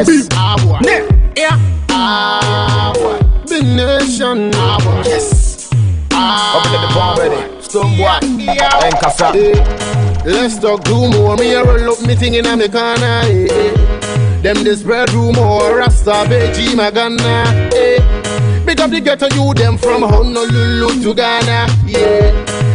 Yes. Yeah. The nation. Yes. Up in the bomb ready. Stone boy. And Kasa. Let's talk do more. Me a roll up me thing in a me corner. Them this spread rumor. Rasta Beji Magana. Big up the ghetto you them from Honolulu to Ghana. Yeah.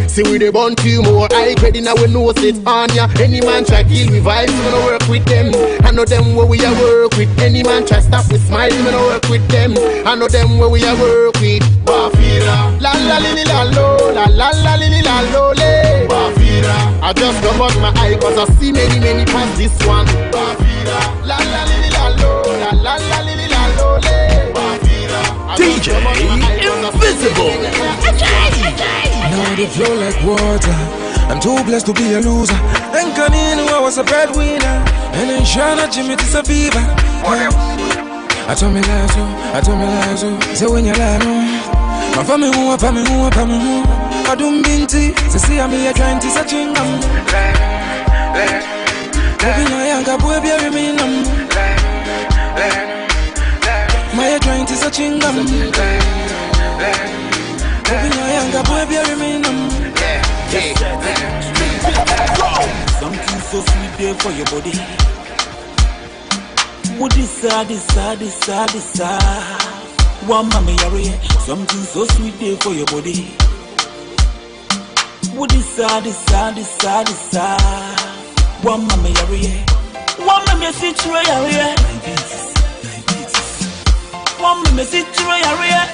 See we the born few more. I credit now we know sit on ya. Any man try kill we vibes, we gonna work with them. I know them where we a work with. Any man try stop with smile, we gonna work with them. I know them where we a work with. Bafira. La la li li la lo, la la la li li la lo le. Bafira. I just come out my eye cause I see many past this one. Bafira. La la li li la lo, la la la li li la lo le. Bafira. DJ Invisible. Now they flow like water. I'm too blessed to be a loser. And Kaninu, I was a breadwinner. And then Shana Jimmy is a beaver. I told me lies, so when you lie, my family who I don't mean to see I'm here trying to search in them. Living a young boy, bury me in them. My trying to search in them. Living a young boy, bury me in them. Something so sweet there for your body. What is this? One mommy area. Something so sweet there for your body. What is this? One mommy area. One mommy situation area. One mommy situation area.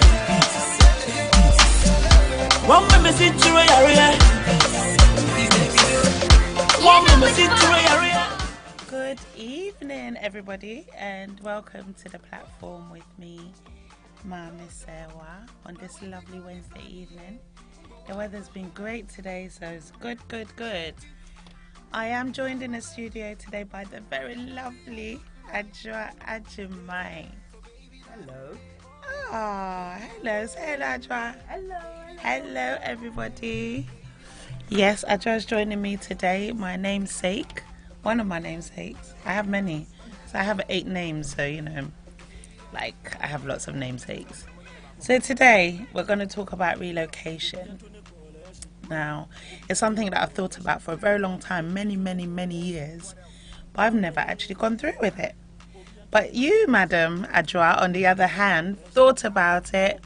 One mommy situation area. One mommy situation area. Good evening, everybody, and welcome to the platform with me, Mama Sewa, on this lovely Wednesday evening. The weather's been great today, so it's good. I am joined in the studio today by the very lovely Adjoa Ajimai. Hello. Oh, hello. Say hello, Adjoa. Hello, everybody. Yes, Adjoa's joining me today. My namesake. One of my namesakes. I have many. So I have 8 names, so I have lots of namesakes. So today we're going to talk about relocation. Now, it's something that I've thought about for a very long time, many years, but I've never actually gone through with it. But you, Madam Adjoa, on the other hand, thought about it,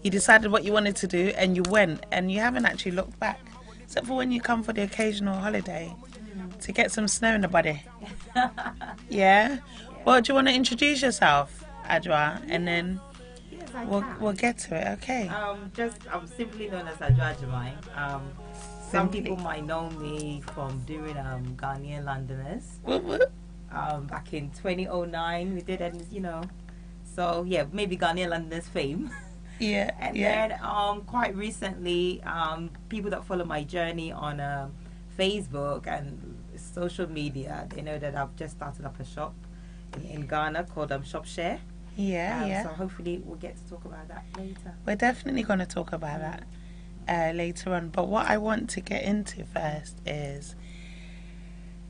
you decided what you wanted to do, and you went, and you haven't actually looked back, except for when you come for the occasional holiday to get some snow in the body. Yeah? Well, do you want to introduce yourself, Adjoa, and then we'll get to it, okay? I'm simply known as Adjoa Ajimai. Some people might know me from doing Ghanaian Londoners. Back in 2009, we did it, so yeah, maybe Ghanaian Londoners fame. Yeah. And then quite recently, people that follow my journey on Facebook and social media, they know that I've just started up a shop in Ghana called Shop Share. Yeah. So hopefully we'll get to talk about that later. We're definitely going to talk about that later on. But what I want to get into first is,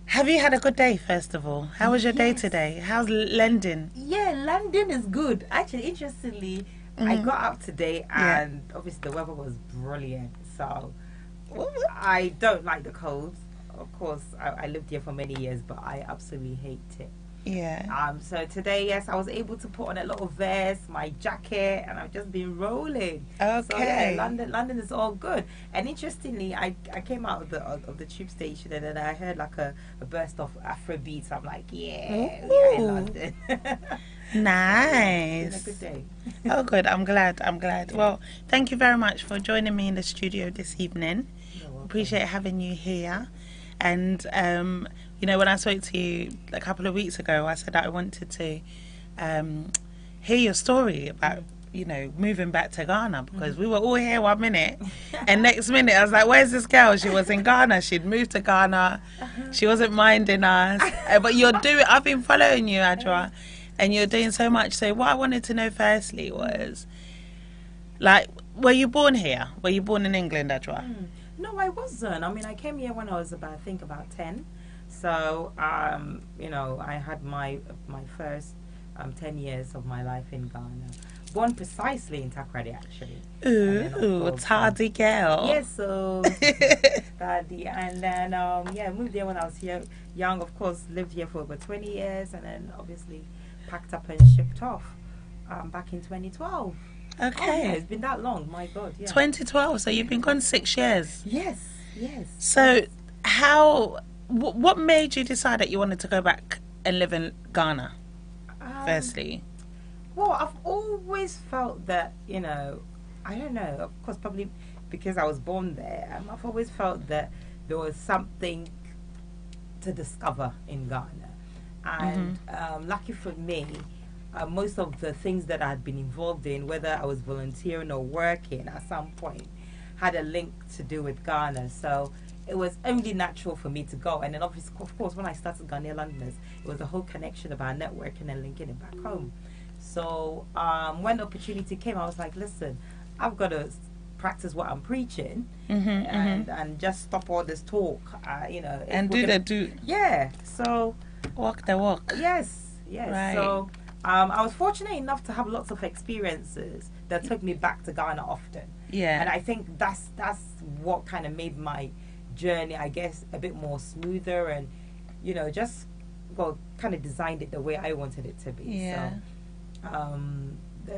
have you had a good day, first of all? How was your day today? How's London? Yeah, London is good. Actually, interestingly, I got out today and obviously the weather was brilliant. So I don't like the cold. Of course, I lived here for many years, but I absolutely hate it. Yeah. So today, yes, I was able to put on a little vest, my jacket, and I've just been rolling. Okay. So yeah, London is all good. And interestingly, I came out of the tube station and then I heard like a burst of Afrobeats. I'm like, yeah, we are in London. Nice. It's been a good day. Oh, good. I'm glad. Well, thank you very much for joining me in the studio this evening. Appreciate having you here. And when I spoke to you a couple of weeks ago, I said that I wanted to hear your story about moving back to Ghana, because we were all here one minute and next minute I was like, where's this girl? She was in Ghana. She'd moved to Ghana. She wasn't minding us. But I've been following you, Adjoa, and you're doing so much. So what I wanted to know firstly was, were you born here? Were you born in England, Adjoa? No, I wasn't. I mean, I came here when I was about 10. So, I had my first 10 years of my life in Ghana. Born precisely in Takoradi, actually. Ooh, tardy girl. Yes, so tardy. And then, yeah, moved there when I was here, young, of course, lived here for over 20 years, and then obviously packed up and shipped off back in 2012. Okay. Oh, yeah, it's been that long, my God, yeah. 2012, so you've been gone 6 years. Yes, yes. So what made you decide that you wanted to go back and live in Ghana, firstly? Well, I've always felt that, you know, I don't know, of course, probably because I was born there, I've always felt that there was something to discover in Ghana. And lucky for me, most of the things that I had been involved in, whether I was volunteering or working at some point, had a link to do with Ghana. So it was only natural for me to go. And then, of course, when I started Ghanaian Londoners, it was the whole connection about networking and linking it back home. So when the opportunity came, I was like, listen, I've got to practice what I'm preaching and just stop all this talk, you know. And do. Yeah, so. Walk the walk. Yes, yes. Right. So I was fortunate enough to have lots of experiences that took me back to Ghana often. Yeah. And I think that's what kind of made my journey, I guess, a bit more smoother and, you know, just, well, kind of designed it the way I wanted it to be. Yeah. So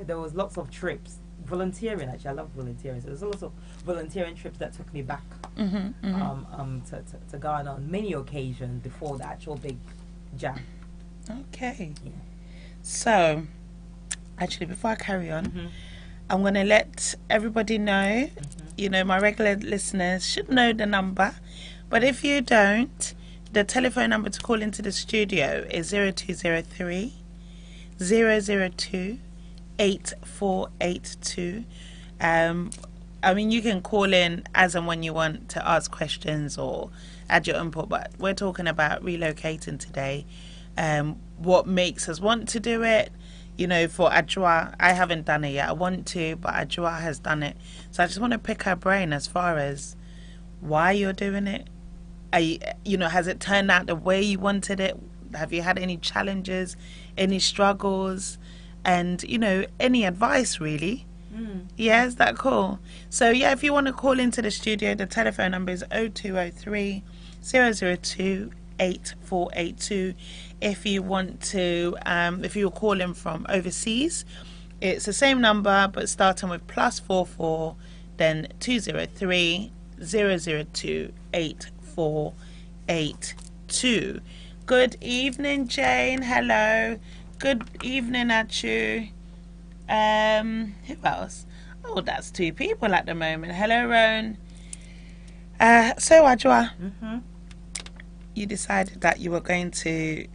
there was lots of trips. Volunteering, actually, I love volunteering. So there's lots of volunteering trips that took me back to Ghana on many occasions before the actual big jam. Okay. Yeah. So, actually, before I carry on, I'm going to let everybody know, you know, my regular listeners should know the number. But if you don't, the telephone number to call into the studio is 0203 002 8482. I mean, you can call in as and when you want to ask questions or add your input, but we're talking about relocating today. What makes us want to do it? You know, for Adjoa, I haven't done it yet. I want to, but Adjoa has done it. So I just want to pick her brain as far as why you're doing it. You know, has it turned out the way you wanted it? Have you had any challenges, any struggles? And, you know, any advice, really? Yeah, is that cool? So, yeah, if you want to call into the studio, the telephone number is 0203 002 8482. If you want to, if you're calling from overseas, it's the same number, but starting with +44, then 203 002 8482. Good evening, Jane. Hello. Good evening, Achu. Who else? Oh, that's 2 people at the moment. Hello, Roan. So, Adjoa, you decided that you were going to,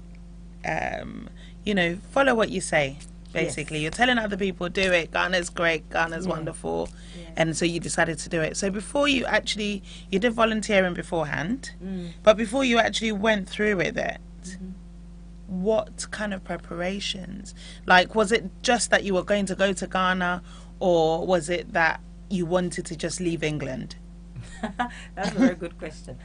you know, follow what you say, basically. Yes. You're telling other people, do it. Ghana's great. Ghana's wonderful. Yeah. And so you decided to do it. So before you actually, you did volunteering beforehand, but before you actually went through with it, what kind of preparations? Like, was it just that you were going to go to Ghana, or was it that you wanted to just leave England? That's a very good question.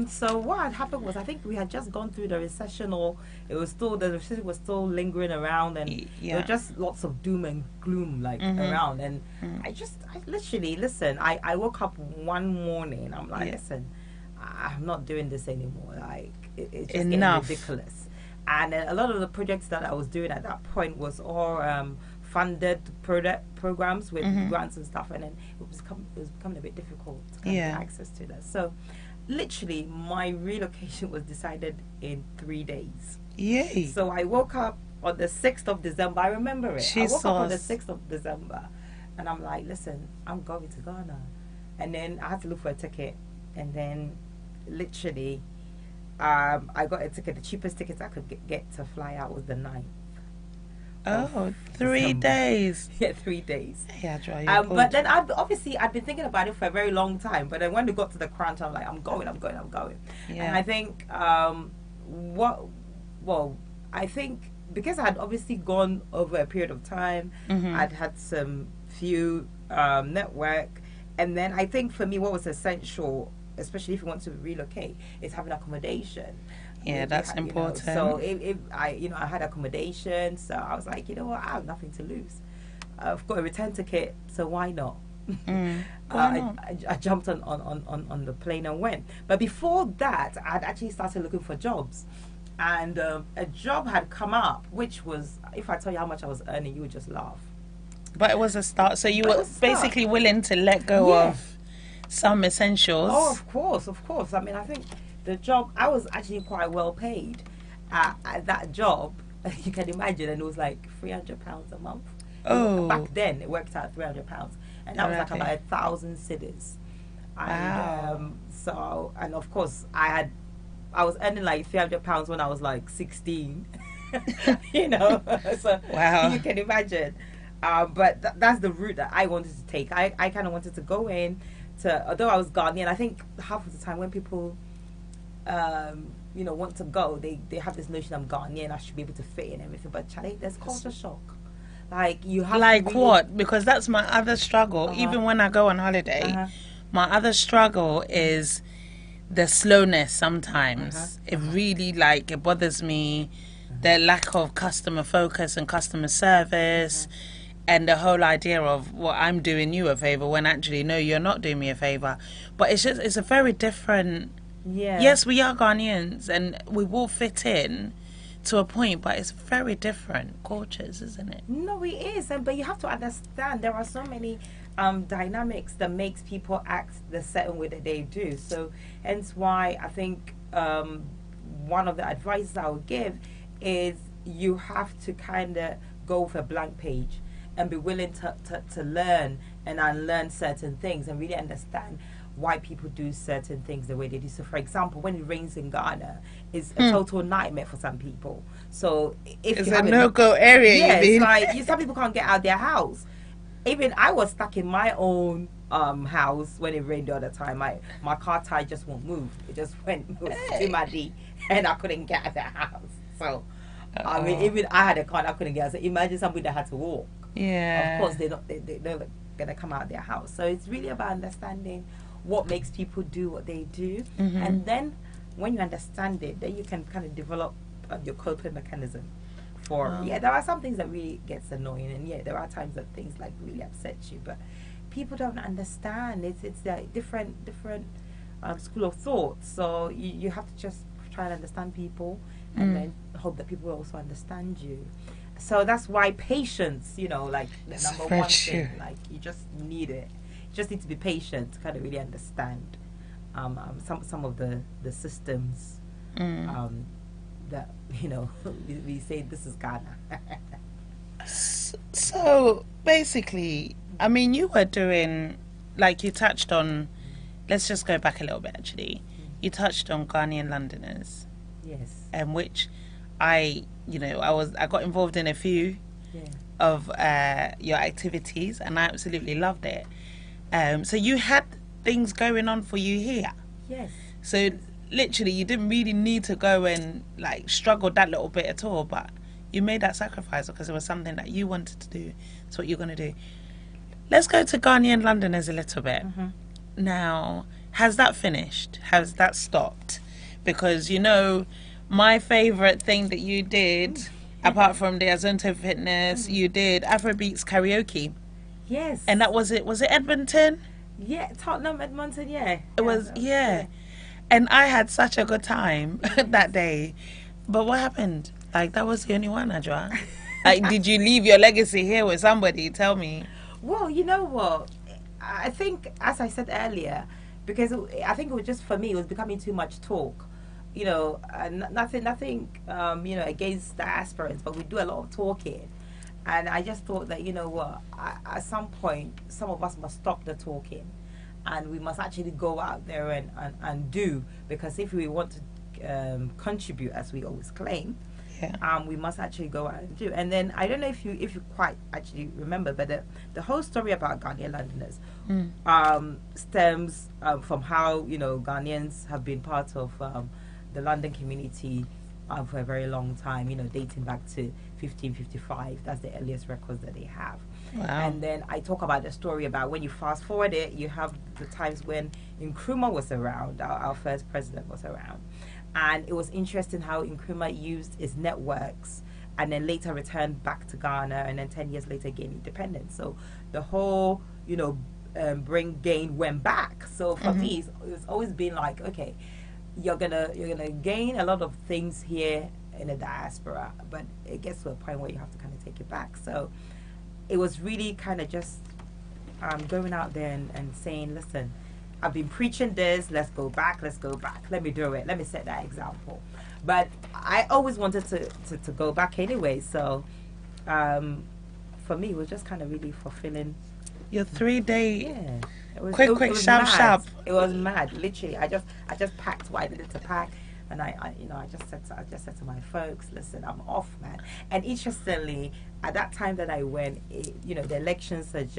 So what had happened was, I think we had just gone through the recession, or it was still, the recession was still lingering around, and there were just lots of doom and gloom like around. And I literally, listen, I woke up one morning, I'm like, listen, I'm not doing this anymore. Like, it's just getting ridiculous. And a lot of the projects that I was doing at that point was all funded programs with grants and stuff, and then it was becoming a bit difficult to get access to that. So literally my relocation was decided in 3 days. Yay. So I woke up on the 6th of December. I remember it. I woke up on the 6th of December, and I'm like, listen, I'm going to Ghana. And then I had to look for a ticket, and then literally I got a ticket. The cheapest ticket I could get to fly out was the 9th. Oh, 3 days. Yeah, 3 days. Yeah, but then I'd been thinking about it for a very long time. But then when it got to the crunch, I'm like, I'm going. Yeah. And I think I think because I had obviously gone over a period of time, I'd had some few network, and then I think for me what was essential, especially if you want to relocate, is having accommodation. Yeah, that's important. So if I had accommodation, so I was like, you know what, I have nothing to lose. I've got a return ticket, so why not? I jumped on the plane and went. But before that, I'd actually started looking for jobs, and a job had come up, which was, if I tell you how much I was earning, you would just laugh. But it was a start. So you were basically willing to let go of some essentials. Oh, of course. I mean, I think the job, I was actually quite well paid at that job. You can imagine, and it was like £300 a month. Oh, back then it worked out £300, and that was like about 1,000 cedis. And so, and of course, I was earning like £300 when I was like 16. So you can imagine. But that's the route that I wanted to take. I kind of wanted to go in to, although I was Ghanaian, I think half of the time when people want to go, they have this notion I'm Ghanaian, I should be able to fit in everything. But Charlie, there's culture shock. Like you have like to really... what? Because that's my other struggle. Even when I go on holiday, my other struggle is the slowness. Sometimes it really it bothers me. The lack of customer focus and customer service, and the whole idea of, well, I'm doing you a favor when actually no, you're not doing me a favor. But it's a very different. Yeah. Yes, we are Ghanaians and we will fit in to a point, but it's very different cultures, isn't it? No, it is, but you have to understand there are so many dynamics that makes people act the certain way that they do. So hence why I think one of the advices I would give is you have to kind of go with a blank page and be willing to learn and unlearn certain things and really understand why people do certain things the way they do. So, for example, when it rains in Ghana, it's a total nightmare for some people. So, if it's you a no-go area, yes, you mean? like some people can't get out of their house. Even I was stuck in my own house when it rained the other time. My car tire just won't move. It just went too muddy, and I couldn't get out of the house. So, I mean, even I had a car, and I couldn't get out. So, imagine somebody that had to walk. Yeah. Of course, they're not going to come out of their house. So, it's really about understanding what makes people do what they do, and then when you understand it, then you can kind of develop your coping mechanism for there are some things that really gets annoying, and there are times that things like really upset you, but people don't understand. It's a different school of thought, so you have to just try and understand people and then hope that people will also understand you. So that's why patience, like the number one thing, like you just need it. Just need to be patient to kind of really understand some of the systems that we say this is Ghana. So basically, I mean, you were doing, like you touched on. Let's just go back a little bit. Actually, you touched on Ghanaian Londoners. Yes. And which I got involved in a few of your activities, and I absolutely loved it. So you had things going on for you here. Yes. So literally, you didn't really need to go and struggle that little bit at all, but you made that sacrifice because it was something that you wanted to do. It's what you're going to do. Let's go to Ghanaian Londoners a little bit. Now, has that finished? Has that stopped? Because, my favourite thing that you did, apart from the Azonto Fitness, you did Afrobeats karaoke. Yes. And that was it Edmonton? Yeah, Tottenham, Edmonton, yeah. It was, yeah. And I had such a good time that day. But what happened? That was the only one, Ajwa. Did you leave your legacy here with somebody? Tell me. Well, you know what? I think, as I said earlier, because I think it was just, for me, it was becoming too much talk. Nothing, against the aspirants, but we do a lot of talking. And I just thought that, at some point, some of us must stop the talking. And we must actually go out there and do. Because if we want to contribute, as we always claim, we must actually go out and do. And then, I don't know if you quite actually remember, but the whole story about Ghanaian Londoners stems from how, Ghanaians have been part of the London community for a very long time, dating back to 1555. That's the earliest records that they have. Wow. And then I talk about the story about when you fast forward it, you have the times when Nkrumah was around, our first president was around. And it was interesting how Nkrumah used his networks and then later returned back to Ghana, and then 10 years later gained independence. So the whole, bring gain went back. So for me, it's always been like, okay, you're gonna gain a lot of things here in the diaspora, but it gets to a point where you have to kind of take it back. So it was really kind of just going out there and saying, listen, I've been preaching this, let's go back, let me do it, let me set that example. But I always wanted to go back anyway, so for me it was just kind of really fulfilling. Your 3-day, yeah, it was quick, sharp. It was mad, literally. I just packed what I needed to pack, and I just said to my folks, listen, I'm off, man. And interestingly, at that time that I went, the elections had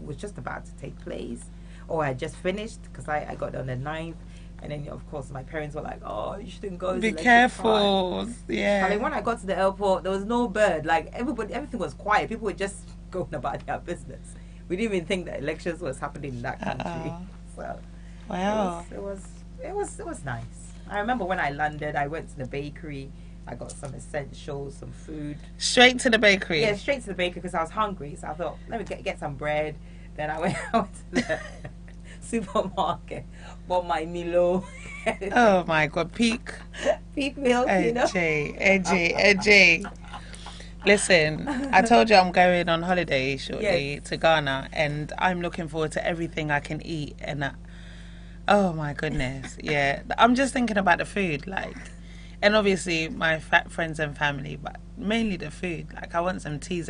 was just about to take place, or I just finished, because I got on the 9th, and then of course my parents were like, oh, you shouldn't go. Be careful. Yeah. And when I got to the airport, there was no bird. Like everything was quiet. People were just going about their business. We didn't even think that elections was happening in that country. So wow, it was nice. I remember when I landed, I went to the bakery. I got some essentials, some food. Straight to the bakery? Yeah, straight to the bakery because I was hungry. So I thought, let me get some bread. Then I went out to the supermarket, bought my Milo. Oh my God, peak milk, AJ. Listen, I told you I'm going on holiday shortly to Ghana, and I'm looking forward to everything I can eat. And oh my goodness, yeah. I'm just thinking about the food, and obviously my friends and family, but mainly the food. I want some TZ.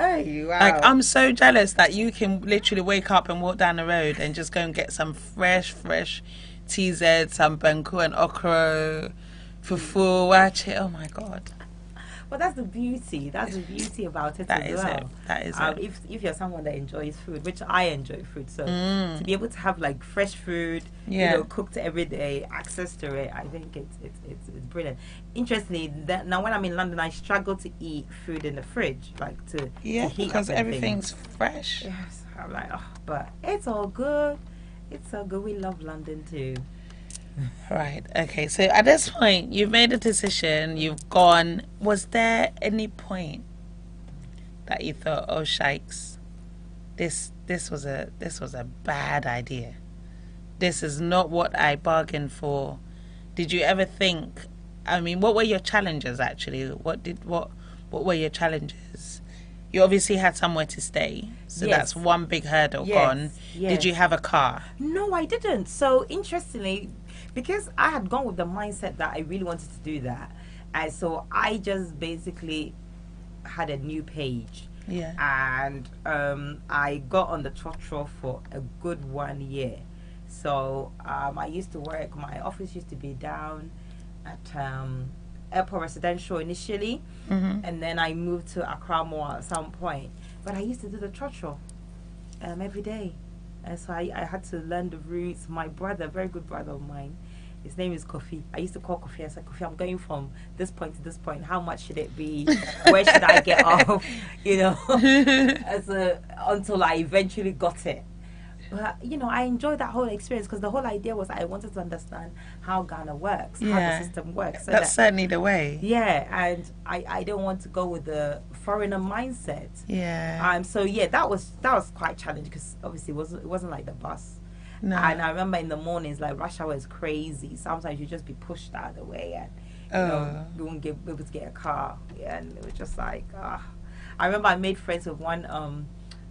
Oh, wow. I'm so jealous that you can literally wake up and walk down the road and just go and get some fresh TZ, some banku and okra, fufu, wache. Oh my God. Well, that's the beauty. That's the beauty about it as well. That is it. If you're someone that enjoys food, which I enjoy food, so to be able to have fresh food, cooked every day, access to it, I think it's brilliant. Interestingly, now when I'm in London, I struggle to eat food in the fridge, to heat because up everything's fresh. Yes, I'm like, but it's all good. It's all good. We love London too. Right. Okay. So at this point, you've made a decision. You've gone. Was there any point that you thought, "Oh, shikes, this was a bad idea. This is not what I bargained for"? Did you ever think? I mean, what were your challenges actually? What were your challenges? You obviously had somewhere to stay, so that's one big hurdle gone. Yes. Did you have a car? No, I didn't. So interestingly, because I had gone with the mindset that I really wanted to do that, and so I just basically had a new page. Yeah. And I got on the trotro for a good 1 year. So I used to work. My office used to be down at Airport Residential initially, and then I moved to Accra Mall at some point. But I used to do the trotro every day, and so I had to learn the routes. My brother, a very good brother of mine, his name is Kofi. I used to call Kofi and say, Kofi, I'm going from this point to this point. How much should it be? Where should I get off? Until I eventually got it. But, I enjoyed that whole experience because the whole idea was I wanted to understand how Ghana works, how the system works. So that's certainly the way. Yeah, and I don't want to go with the foreigner mindset. Yeah. So that was quite challenging because obviously it wasn't like the bus. No. And I remember in the mornings, rush hour is crazy. Sometimes you just be pushed out of the way and you won't be able to get a car. Yeah, and it was just I remember I made friends with one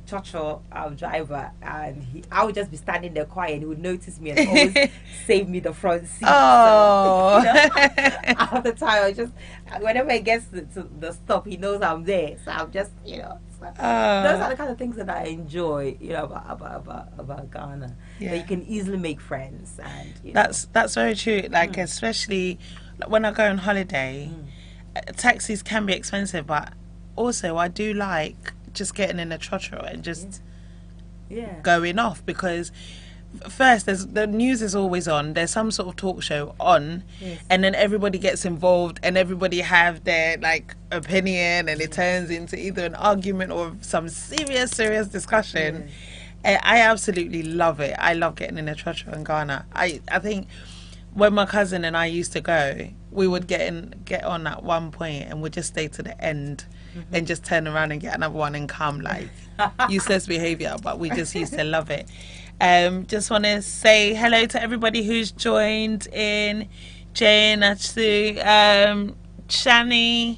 Chocho driver, and I would just be standing there quiet, and he would notice me and always save me the front seat. Oh, so, all the time, I just whenever he gets to the stop, he knows I'm there. So I'm just those are the kind of things that I enjoy, about Ghana. Yeah. That you can easily make friends, and that's very true. Especially when I go on holiday, taxis can be expensive, but also I do like just getting in a trotro and just going off, because first the news is always on, there's some sort of talk show on, and then everybody gets involved and everybody have their opinion, and it turns into either an argument or some serious discussion. And I absolutely love it. I love getting in a trotro in Ghana. I think when my cousin and I used to go, we would get on at one point and we'd just stay to the end and just turn around and get another one and come, like useless behavior, but we just used to love it. Just want to say hello to everybody who's joined in. Jane, Atsu, Shani,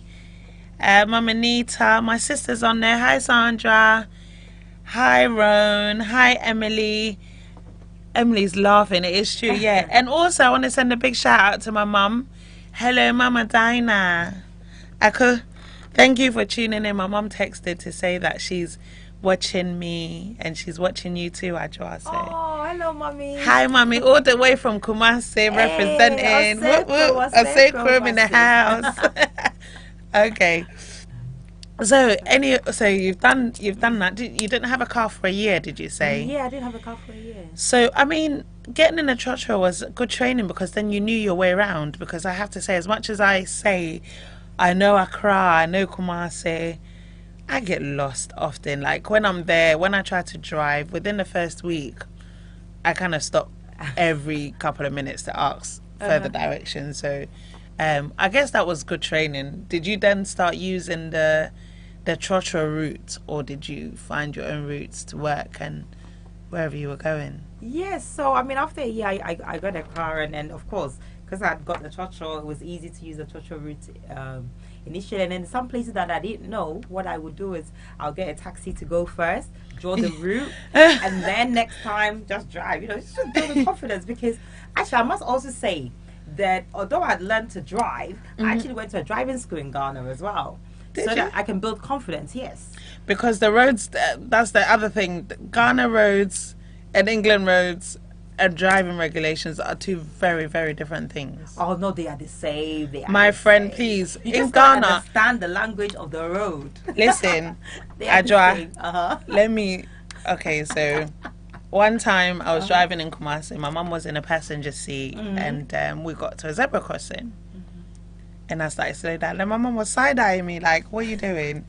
Mama Nita, my sister's on there. Hi Sandra, hi Roan, hi Emily. Emily's laughing, it is true, yeah. And also I want to send a big shout out to my mum. Hello Mama Dinah. Thank you for tuning in. My mum texted to say that she's watching me and she's watching you too, Ajwa. Oh, hello Mummy. Hi Mummy, all the way from Kumasi, representing Osekrom in the house. Okay. So you've done that. You didn't have a car for a year, did you say? Yeah, I didn't have a car for a year. So I mean, getting in a trotro was good training because then you knew your way around. Because I have to say, as much as I say, I know Accra, I know Kumasi, I get lost often. Like when I'm there, when I try to drive, within the first week, I kind of stop every couple of minutes to ask further directions. So I guess that was good training. Did you then start using the trotro route, or did you find your own routes to work and wherever you were going? Yes, so I mean, after a year, I got a car, and then of course, because I had got the trotro, it was easy to use the trotro route initially. And then some places that I didn't know, what I would do is I'll get a taxi to go first, draw the route, and then next time just drive. You know, it's just building confidence. Because actually, I must also say that although I'd learned to drive, I actually went to a driving school in Ghana as well. That I can build confidence, yes. Because the roads, that's the other thing. Ghana roads and England roads and driving regulations are two very, very different things. Oh no, they are the same. My friend, please, you in just Ghana, understand the language of the road. Listen, Ajwa, let me. Okay, so one time I was driving in Kumasi. My mum was in a passenger seat, and we got to a zebra crossing. And I started to slow down. And my mum was side-eyeing me like, what are you doing?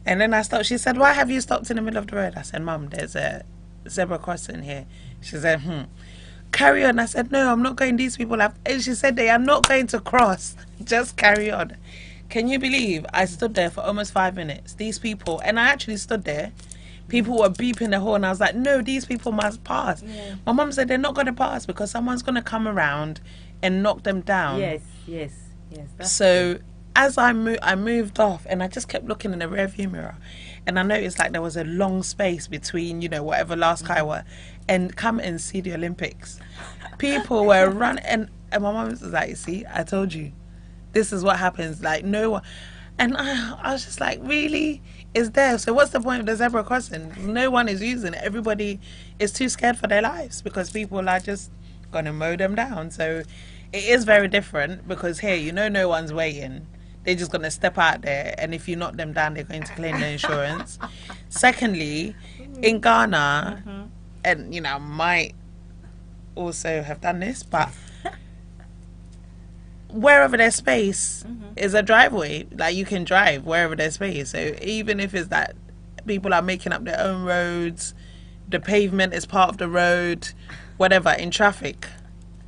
And then I stopped. She said, why have you stopped in the middle of the road? I said, Mum, there's a zebra crossing here. She said, carry on. I said, no, I'm not going. These people have... And she said, they are not going to cross. Just carry on. Can you believe I stood there for almost 5 minutes? These people... And I actually stood there. People were beeping the horn. I was like, no, these people must pass. Yeah. My mum said, they're not going to pass because someone's going to come around and knock them down. Yes. That's so true. As I moved off, and I just kept looking in the rearview mirror, and I noticed like there was a long space between, you know, whatever last car were, and come and see the Olympics. People were running, and my mom was like, see, I told you, this is what happens. Like no one, and I was just like, really? Is there? So what's the point of the zebra crossing? No one is using it. Everybody is too scared for their lives because people are just gonna mow them down. So it is very different because here, you know, no one's waiting. They're just going to step out there, and if you knock them down, they're going to claim their insurance. Secondly, in Ghana, and, you know, I might also have done this, but wherever there's space is a driveway. Like, you can drive wherever there's space. So even if it's that people are making up their own roads, the pavement is part of the road, whatever, in traffic.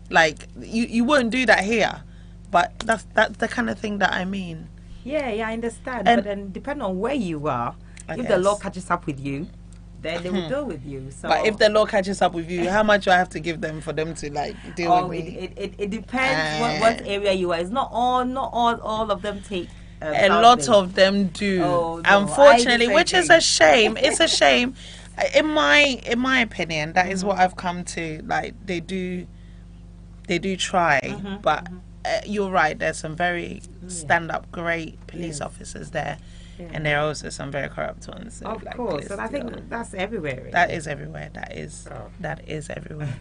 Like, you wouldn't do that here, but that's the kind of thing that I mean. Yeah, I understand. But then, depending on where you are, if the law catches up with you, then they will deal with you. So, but if the law catches up with you, how much do I have to give them for them to like deal with me? It depends what area you are. It's not all of them take. A lot of them do, unfortunately, which is a shame. It's a shame. In my opinion, that is what I've come to. Like, they do try, but you're right. There's some very stand-up, great police officers there, and there are also some very corrupt ones. So, of course, and I think that's everywhere. Really. That is everywhere. That is everywhere.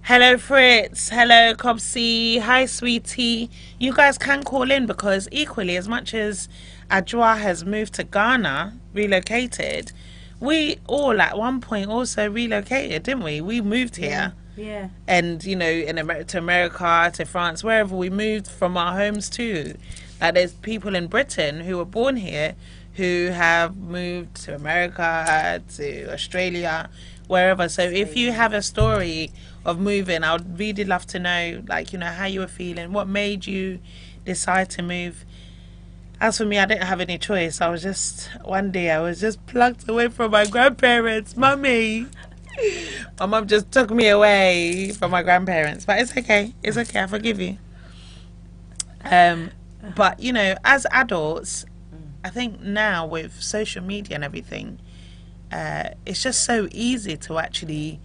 Hello, Fritz. Hello, Cobsy. Hi, sweetie. You guys can call in because equally, as much as Ajwa has moved to Ghana, relocated, we all at one point also relocated, didn't we? We moved here. Yeah. And, you know, to America, to France, wherever we moved from our homes too. Like, there's people in Britain who were born here who have moved to America, to Australia, wherever. So if you have a story of moving, I would really love to know, like, you know, how you were feeling, what made you decide to move. As for me, I didn't have any choice. One day I was just plucked away from my grandparents. Mummy. My mum just took me away from my grandparents. But it's okay. It's okay. I forgive you. But, you know, as adults, I think now with social media and everything, it's just so easy to actually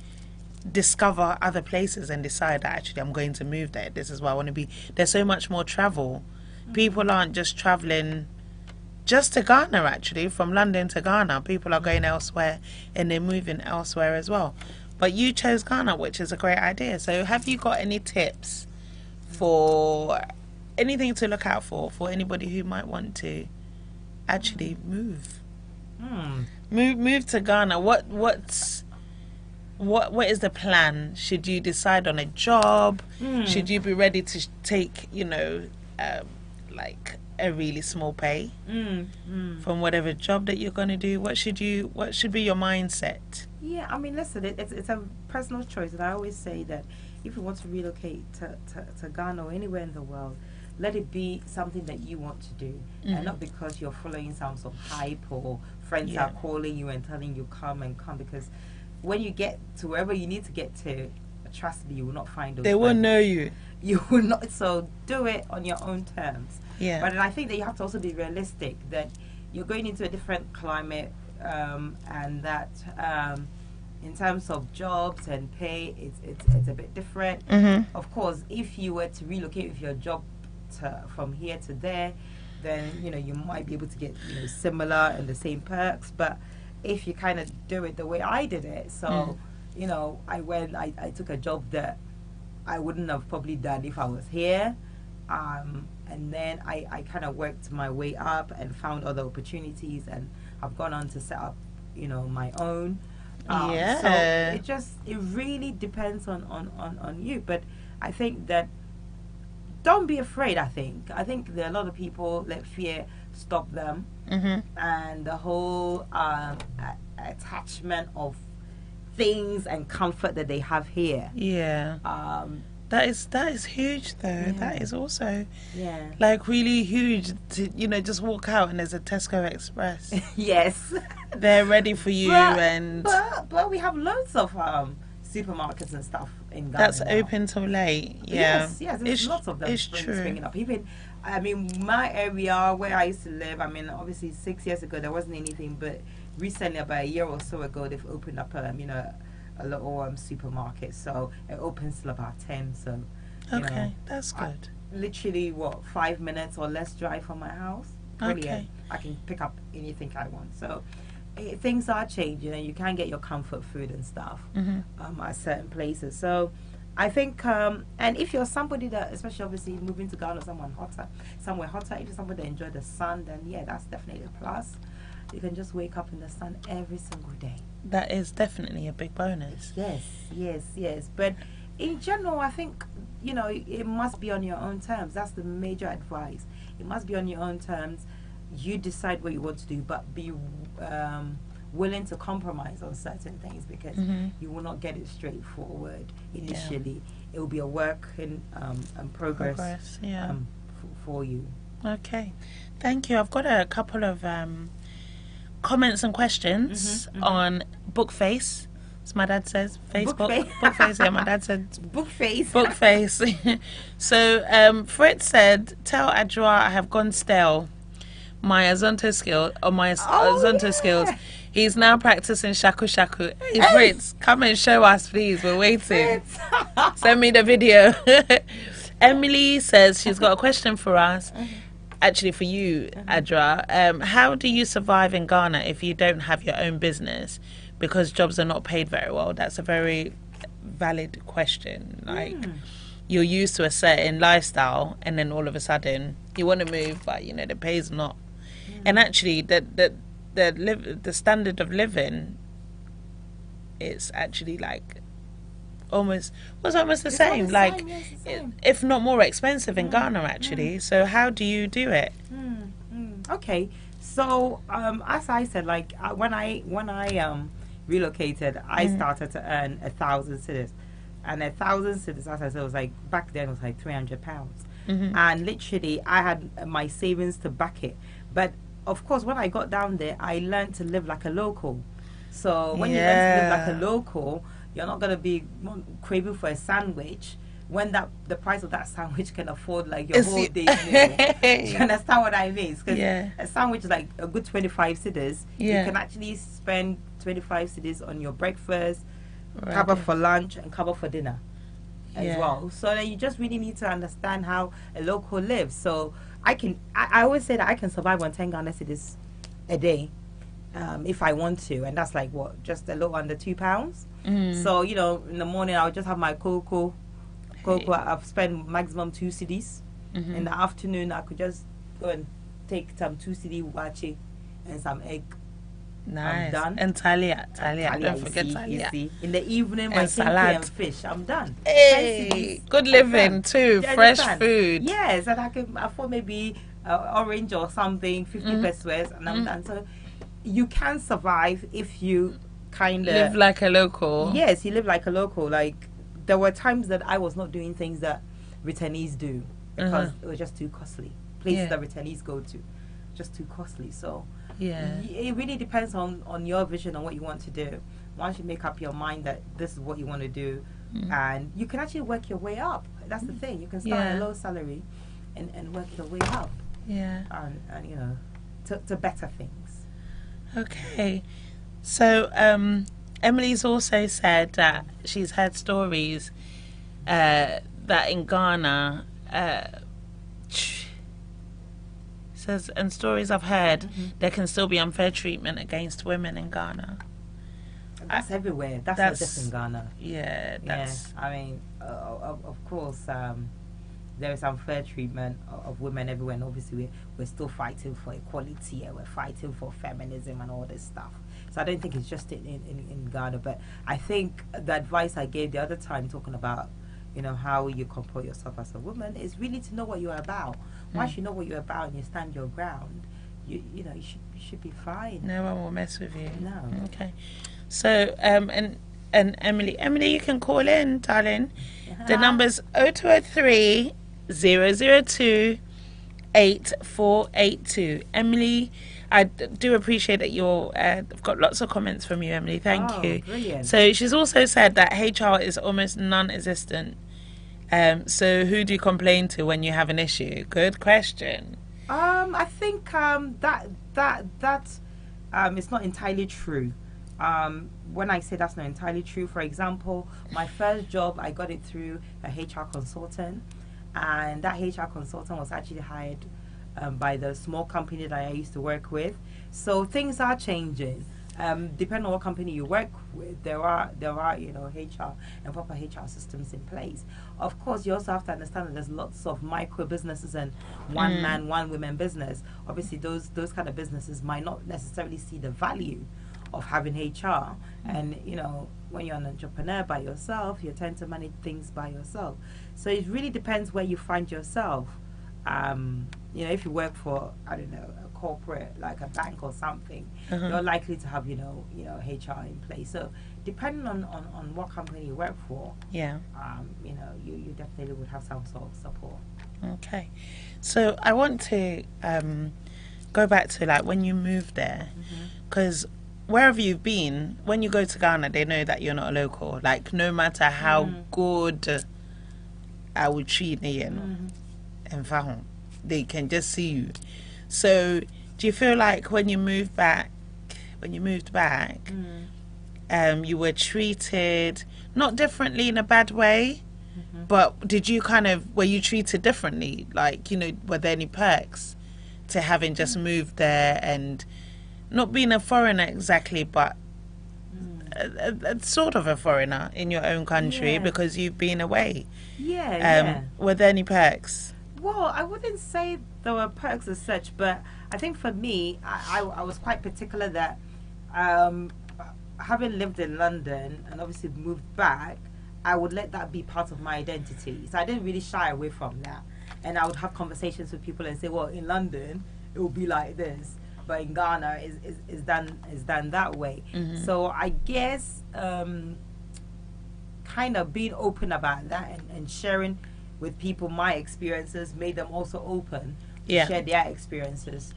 discover other places and decide that actually I'm going to move there. This is where I want to be. There's so much more travel. People aren't just traveling just to Ghana, actually. From London to Ghana, people are going elsewhere and they're moving elsewhere as well. But you chose Ghana, which is a great idea. So have you got any tips for anything to look out for anybody who might want to actually move? Move to Ghana. What is the plan? Should you decide on a job? Should you be ready to take, you know, like a really small pay from whatever job that you're going to do? What should be your mindset? Yeah, I mean, listen, it's a personal choice, and I always say that if you want to relocate to Ghana or anywhere in the world, let it be something that you want to do, and not because you're following some sort of hype or friends are calling you and telling you come, because when you get to wherever you need to get to, trust me, you will not find those. They won't know you. You will not. So do it on your own terms. Yeah. But I think that you have to also be realistic that you're going into a different climate, and that in terms of jobs and pay, it's a bit different. Of course, if you were to relocate with your job from here to there, then you know you might be able to get, you know, similar and the same perks. But if you kind of do it the way I did it, so you know, I took a job that I wouldn't have probably done if I was here, and then I kind of worked my way up and found other opportunities, and I've gone on to set up, you know, my own. So it really depends on you. But I think that don't be afraid. I think there are a lot of people let fear stop them, and the whole attachment of things and comfort that they have here. That is huge though. That is also like really huge to, you know, just walk out and there's a Tesco Express. Yes. They're ready for you. But we have loads of supermarkets and stuff in Ghana that's now. Open till late. Yes, there's lots of them. It's true. Springing up. Even, I mean, my area where I used to live, I mean, obviously 6 years ago there wasn't anything, but recently, about a year or so ago, they've opened up you know, a little supermarket. So it opens till about 10. So okay, that's good. Literally 5 minutes or less drive from my house. Brilliant. Okay. I can pick up anything I want. So things are changing, and you can get your comfort food and stuff at certain places. So I think, and if you're somebody that, especially obviously moving to Ghana, somewhere hotter, if you're somebody that enjoy the sun, then yeah, that's definitely a plus. You can just wake up in the sun every single day. That is definitely a big bonus. Yes. But in general, I think, you know, it must be on your own terms. That's the major advice. It must be on your own terms. You decide what you want to do, but be willing to compromise on certain things, because you will not get it straightforward initially. It will be a work in progress for you. Okay, thank you. I've got a couple of comments and questions on Bookface. As my dad says, Facebook. Bookface, yeah, my dad said Bookface. Bookface. So Fritz said, tell Adjoa I have gone stale. My Azonto skills. He's now practicing shaku shaku. Hey, Fritz, come and show us, please. We're waiting. Send me the video. Emily says she's got a question for us. Actually, for you, Adra. How do you survive in Ghana if you don't have your own business? Because jobs are not paid very well. That's a very valid question. Like, you're used to a certain lifestyle, and then all of a sudden you want to move, but you know the pay's not. And actually, the standard of living is actually like almost the same. Like, if not more expensive in Ghana, actually. So how do you do it? Okay, So as I said, like when I relocated, I started to earn 1,000 cedis, and 1,000 cedis, as I said, was like back then was like £300, and literally I had my savings to back it. But of course, when I got down there, I learned to live like a local. So when you learn to live like a local, you're not gonna be craving for a sandwich when the price of that sandwich can afford like your whole day's meal. Do you understand what I mean? Because a sandwich is like a good 25 cedis. You can actually spend 25 cedis on your breakfast, cover for lunch, and cover for dinner as well. So then you just really need to understand how a local lives. So I always say that I can survive on 10 Ghana cedis a day if I want to, and that's like what, just a little under £2. So you know, in the morning I'll just have my cocoa. I've spent maximum 2 cedis. In the afternoon, I could just go and take some 2 cedi wache and some egg. Nice. I'm done. And talia. Don't forget you talia. see. In the evening, my salad and fish. I'm done. Hey, good living too. Fresh food. Yes, and I can afford maybe orange or something, 50 pesos, and I'm done. So you can survive if you kind of live like a local. Yes, you live like a local. Like, there were times that I was not doing things that returnees do because it was just too costly. Places that returnees go to, just too costly. So it really depends on your vision on what you want to do. Once you make up your mind that this is what you want to do, and you can actually work your way up. That's the thing. You can start at a low salary and work your way up. Yeah. And you know, to better things. Okay. So Emily's also said that she's heard stories that in Ghana, says, and stories I've heard, there can still be unfair treatment against women in Ghana. That's everywhere. That's not just in Ghana. Yeah, that's... I mean, of course, there is unfair treatment of women everywhere, and obviously we're still fighting for equality, and we're fighting for feminism and all this stuff. So I don't think it's just in Ghana, but I think the advice I gave the other time talking about, you know, how you comport yourself as a woman is really to know what you're about. Once you know what you're about and you stand your ground, you know, you should be fine. No one will mess with you. No. Okay. So and Emily, you can call in, darling. The number's 0203 002 8482. Emily, I do appreciate that I've got lots of comments from you, Emily. Thank you. Brilliant. So she's also said that HR is almost non-existent. So who do you complain to when you have an issue? Good question. I think that it's not entirely true. When I say that's not entirely true, for example, my first job, I got it through a HR consultant, and that HR consultant was actually hired by the small company that I used to work with. So things are changing. Depending on what company you work with, there are you know, HR and proper HR systems in place. Of course, you also have to understand that there's lots of micro businesses and one man, one woman business. Obviously, those kind of businesses might not necessarily see the value of having HR. And you know, when you're an entrepreneur by yourself, you tend to manage things by yourself. So it really depends where you find yourself. You know, if you work for, I don't know, a corporate like a bank or something, you're likely to have, you know, HR in place. So depending on what company you work for, you know, you definitely would have some sort of support. Okay. So I want to go back to like when you moved there, because wherever you've been, when you go to Ghana, they know that you're not a local. Like, no matter how good I would treat you, and they can just see you. So do you feel like when you moved back, you were treated not differently in a bad way, but were you treated differently? Like, you know, were there any perks to having just moved there and not being a foreigner exactly, but a sort of a foreigner in your own country because you've been away? Were there any perks? Well, I wouldn't say there were perks as such, but I think for me, I was quite particular that having lived in London and obviously moved back, I would let that be part of my identity. So I didn't really shy away from that. And I would have conversations with people and say, well, in London, it will be like this. but in Ghana is done that way. So I guess kind of being open about that and sharing with people my experiences made them also open to share their experiences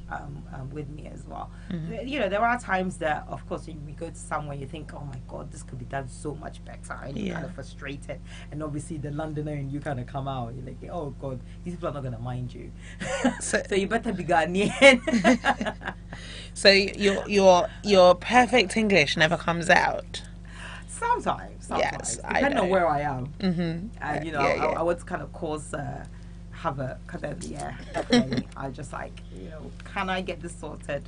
with me as well. You know, there are times that, of course, when we go to somewhere, you think, oh my God, this could be done so much better, and you're kind of frustrated. And obviously, the Londoner in you kind of come out. You're like, oh God, these people are not going to mind you. So you better be Ghanaian. So your perfect English never comes out. Sometimes. Yes, depending on where I am. And you know, I would kind of cause havoc. Okay. I just like, you know, can I get this sorted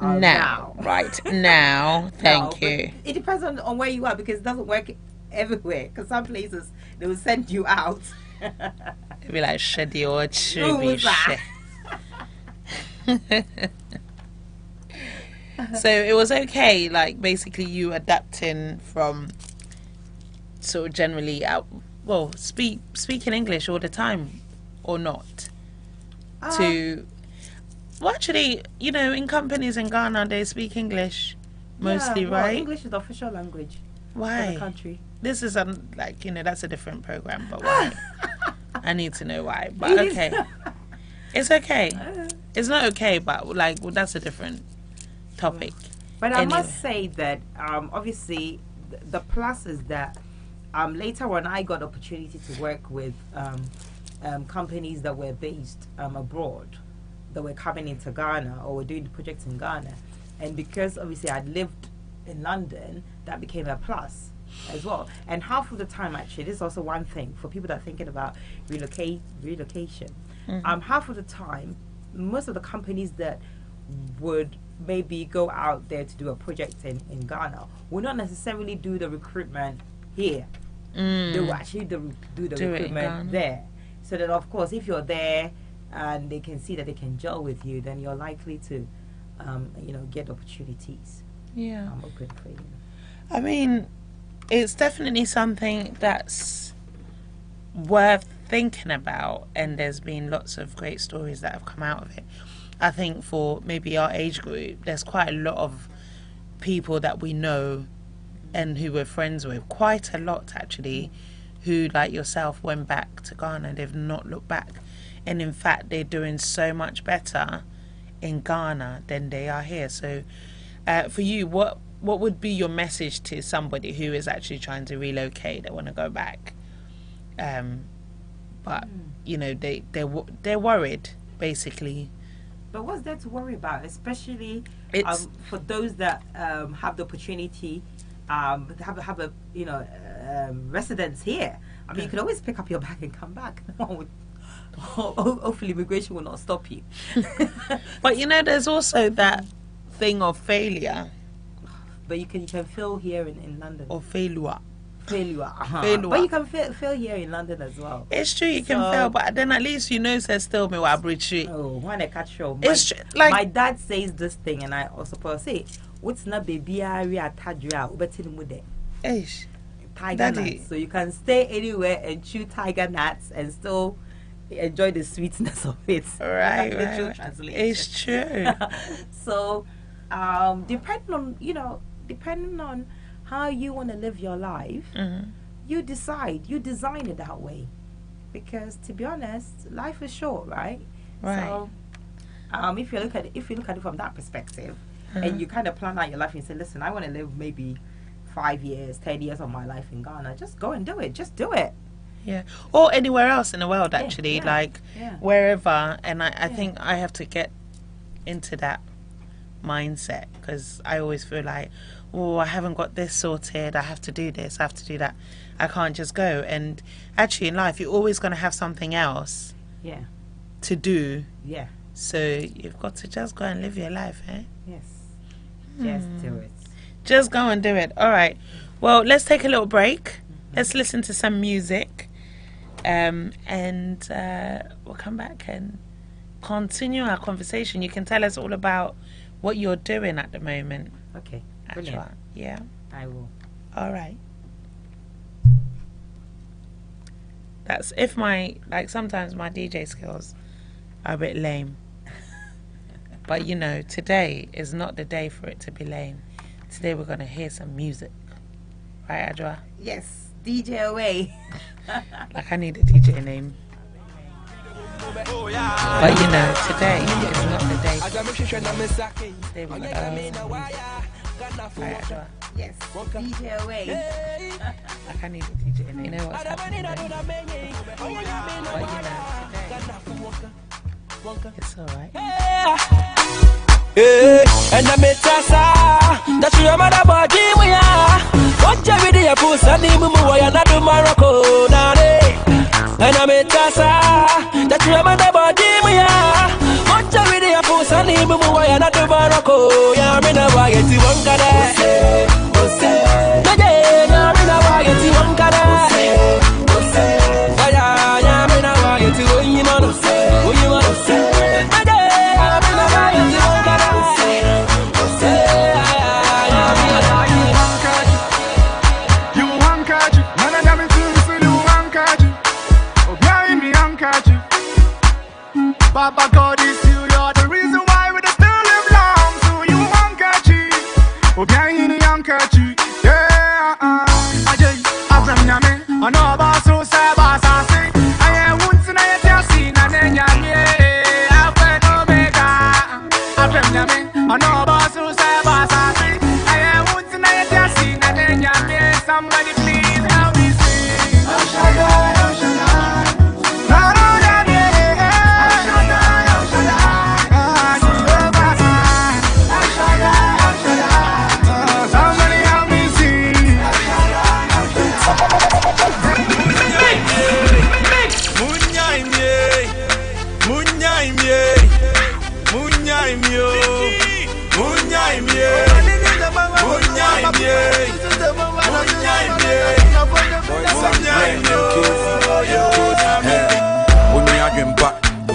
now? Right now. Thank you. It depends on where you are, because it doesn't work everywhere. Because some places they will send you out. It'd be like shady or chubby. So it was okay, like basically you adapting from sort of generally speaking English all the time or not to well, actually, you know, in companies in Ghana they speak English mostly, right? English is the official language. Why? Of the country. This is like, you know, that's a different program, but why? I need to know why. But okay. It's okay. It's not okay, but like, well, that's a different topic. But I must say that obviously the plus is that later when I got opportunity to work with companies that were based abroad, that were coming into Ghana or were doing the projects in Ghana, and because obviously I'd lived in London, that became a plus as well. And half of the time, actually, this is also one thing for people that are thinking about relocation. Half of the time, most of the companies that would maybe go out there to do a project in Ghana will not necessarily do the recruitment here. They will actually do the recruitment there. So that, of course, if you're there and they can see that they can gel with you, then you're likely to, you know, get opportunities. Yeah. I'm open for you. I mean, it's definitely something that's worth thinking about, and there's been lots of great stories that have come out of it. I think for maybe our age group, there's quite a lot of people that we know and who we're friends with, quite a lot actually, who, like yourself, went back to Ghana. They've not looked back. And in fact, they're doing so much better in Ghana than they are here. So for you, what would be your message to somebody who is actually trying to relocate, they want to go back? But, you know, they're worried, basically. But what's there to worry about, especially for those that have the opportunity have a, you know, residence here? I mean, you can always pick up your bag and come back. Hopefully immigration will not stop you. But, you know, there's also that thing of failure. But you can fail here in London. Or failure. Failure. Failure. But you can fail here in London as well. It's true, you can fail, but then at least you know there's still me what bridge. Oh, when I catch you. It's true. Like, my dad says this thing, and I also say, what's not baby area tajua ubetin mude. Tiger nuts. So you can stay anywhere and chew tiger nuts and still enjoy the sweetness of it. Right, Literal right. translation. It's true. So, depending on how you want to live your life, you design it that way. Because to be honest, life is short, right? Right. So, if you look at it from that perspective, and you kind of plan out your life and say, listen, I want to live maybe 5 years, 10 years of my life in Ghana, just go and do it. Just do it. Yeah. Or anywhere else in the world, actually, wherever. And I think I have to get into that mindset, because I always feel like, oh, I haven't got this sorted, I have to do this, I have to do that, I can't just go. And actually in life you're always going to have something else to do. So you've got to just go and live your life. Just do it. Just go and do it. All right, well, let's take a little break. Let's listen to some music, and we'll come back and continue our conversation. You can tell us all about what you're doing at the moment. Okay. Brilliant. Yeah. I will. All right. That's if sometimes my DJ skills are a bit lame. But you know, today is not the day for it to be lame. Today we're gonna hear some music, right, Adwa? Yes, DJ away. Like I need a DJ name. But you know, today is not the day. Today we're gonna hear some music. Right, Adwa? Yes, DJ away. Like I need a DJ name. You know what's happening though? But you know, today it's alright. And I met that you are my body. We are what you did, you put Sunny Mumu, and I do Morocco. And I met that you are my body. We are what you did, you put Sunny Mumu, and I do Morocco. Yeah, I'm in a way to one cara. Baba God is you, you're the reason why we still live long. So you won't catch it. Okay, you won't catch it. Yeah, Ajay, Abram Yame, I know about so Sabas. I say, I am once and I tell see, and then Yame, Alpha Omega. Abram Yame, I know about so Sabas. I say, I am once and I tell see, and then Yame, somebody please help me sing. Oh, Shaddai, oh, Shaddai.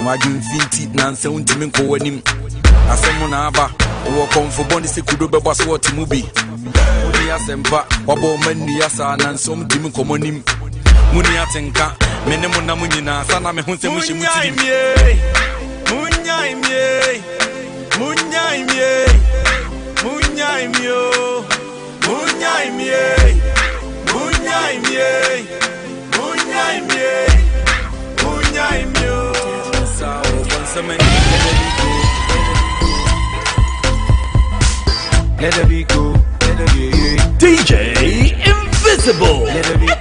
I didn't think it now, so to me go him. I said, Monaba, or come for Bonnie Sikudo, was what to movie. Munia Sempa, Wabo Meniasa, and some Tim Comonim. Munia Tenka, Menemona Munina, Sana Mehunse Mushim. Let it be cool. DJ Invisible. Let it be cool.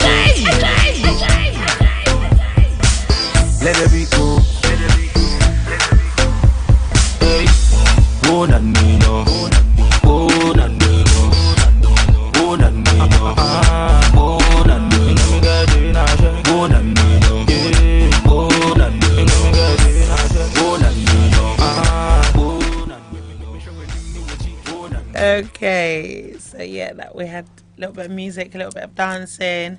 Let it be cool. Hey, oh Nanino, oh Nanino, oh Nanino, oh Nanino, oh Nanino. Okay, so yeah, that we had a little bit of music, a little bit of dancing.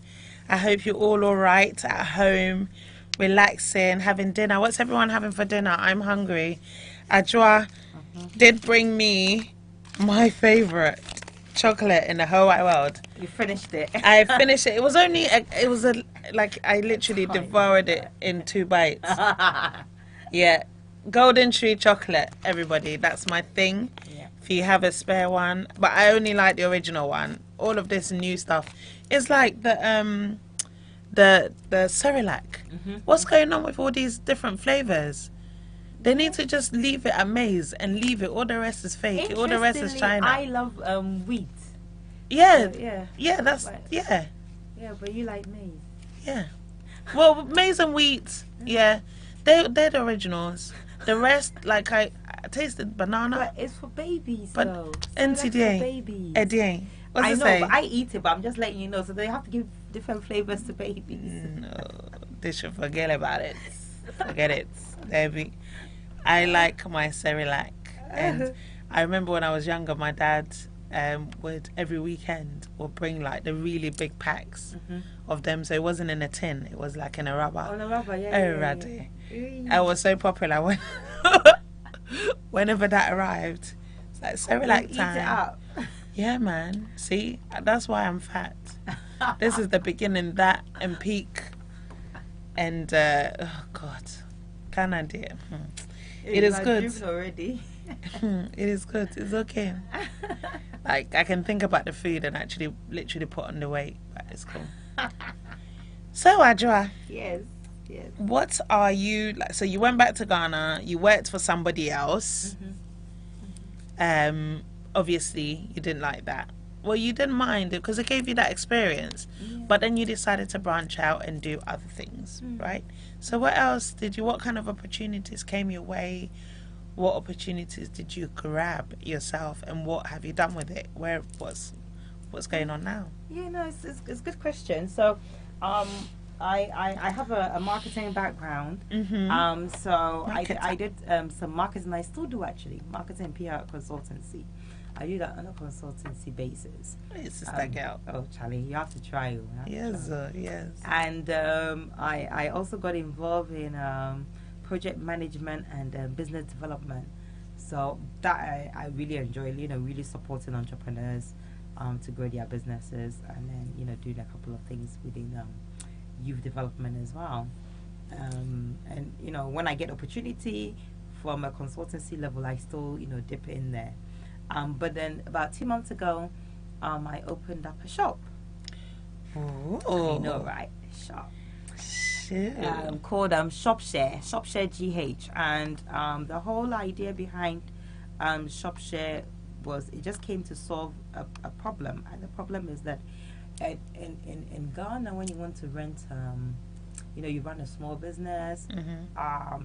I hope you're all alright at home, relaxing, having dinner. What's everyone having for dinner? I'm hungry. Ajwa did bring me my favourite chocolate in the whole wide world. You finished it. I finished it. It was only, like I literally devoured it in 2 bites. Yeah, Golden Tree chocolate, everybody. That's my thing. Yeah. If you have a spare one, but I only like the original one. All of this new stuff, it's like the Cerelac. What's going on with all these different flavors? They need to just leave it at maize and leave it. All the rest is fake. All the rest is China. I love wheat. Yeah, So, yeah. That's Yeah, but you like maize. yeah. Well, maize and wheat. Yeah, they're the originals. The rest, like I tasted banana. But it's for babies, But though. NCDA. Babies. Edier. What's I it know, say? but I eat it, but I'm just letting you know. So they have to give different flavors to babies. No, they should forget about it. Forget it, baby. I like my Cerelac, and I remember when I was younger, my dad would every weekend would bring like the really big packs of them. So it wasn't in a tin; it was like in a rubber. On a rubber, yeah. Oh, ratty. I was so popular when whenever that arrived. It's like Cerelac time. Eat it up. Yeah, man. See, that's why I'm fat. This is the beginning, that and peak, and oh God, can I dear? It is good. Already. It is good. It's okay. Like, I can think about the food and actually literally put on the weight. But it's cool. So, Adjoa. Yes. Yes. What are you like? So you went back to Ghana. You worked for somebody else. Obviously, you didn't like that. Well, you didn't mind it because it gave you that experience. Yeah. But then you decided to branch out and do other things, right? So what else did you? What kind of opportunities came your way? What opportunities did you grab yourself, and what have you done with it? What's going on now? Yeah, no, it's a good question. So, I have a marketing background. So I did some marketing. I still do actually marketing PR consultancy. I do that on a consultancy basis. It's just that girl. Oh, Charlie, you have to try. Yes. And I also got involved in project management and business development. So that I really enjoy. Really supporting entrepreneurs to grow their businesses, and then doing a couple of things within youth development as well. And when I get opportunity from a consultancy level, I still dip in there. But then about 2 months ago, I opened up a shop. Oh, I know, right? Shop. Shit. Called ShopShare GH, and the whole idea behind ShopShare was it just came to solve a problem, and the problem is that in Ghana, when you want to rent, you run a small business, a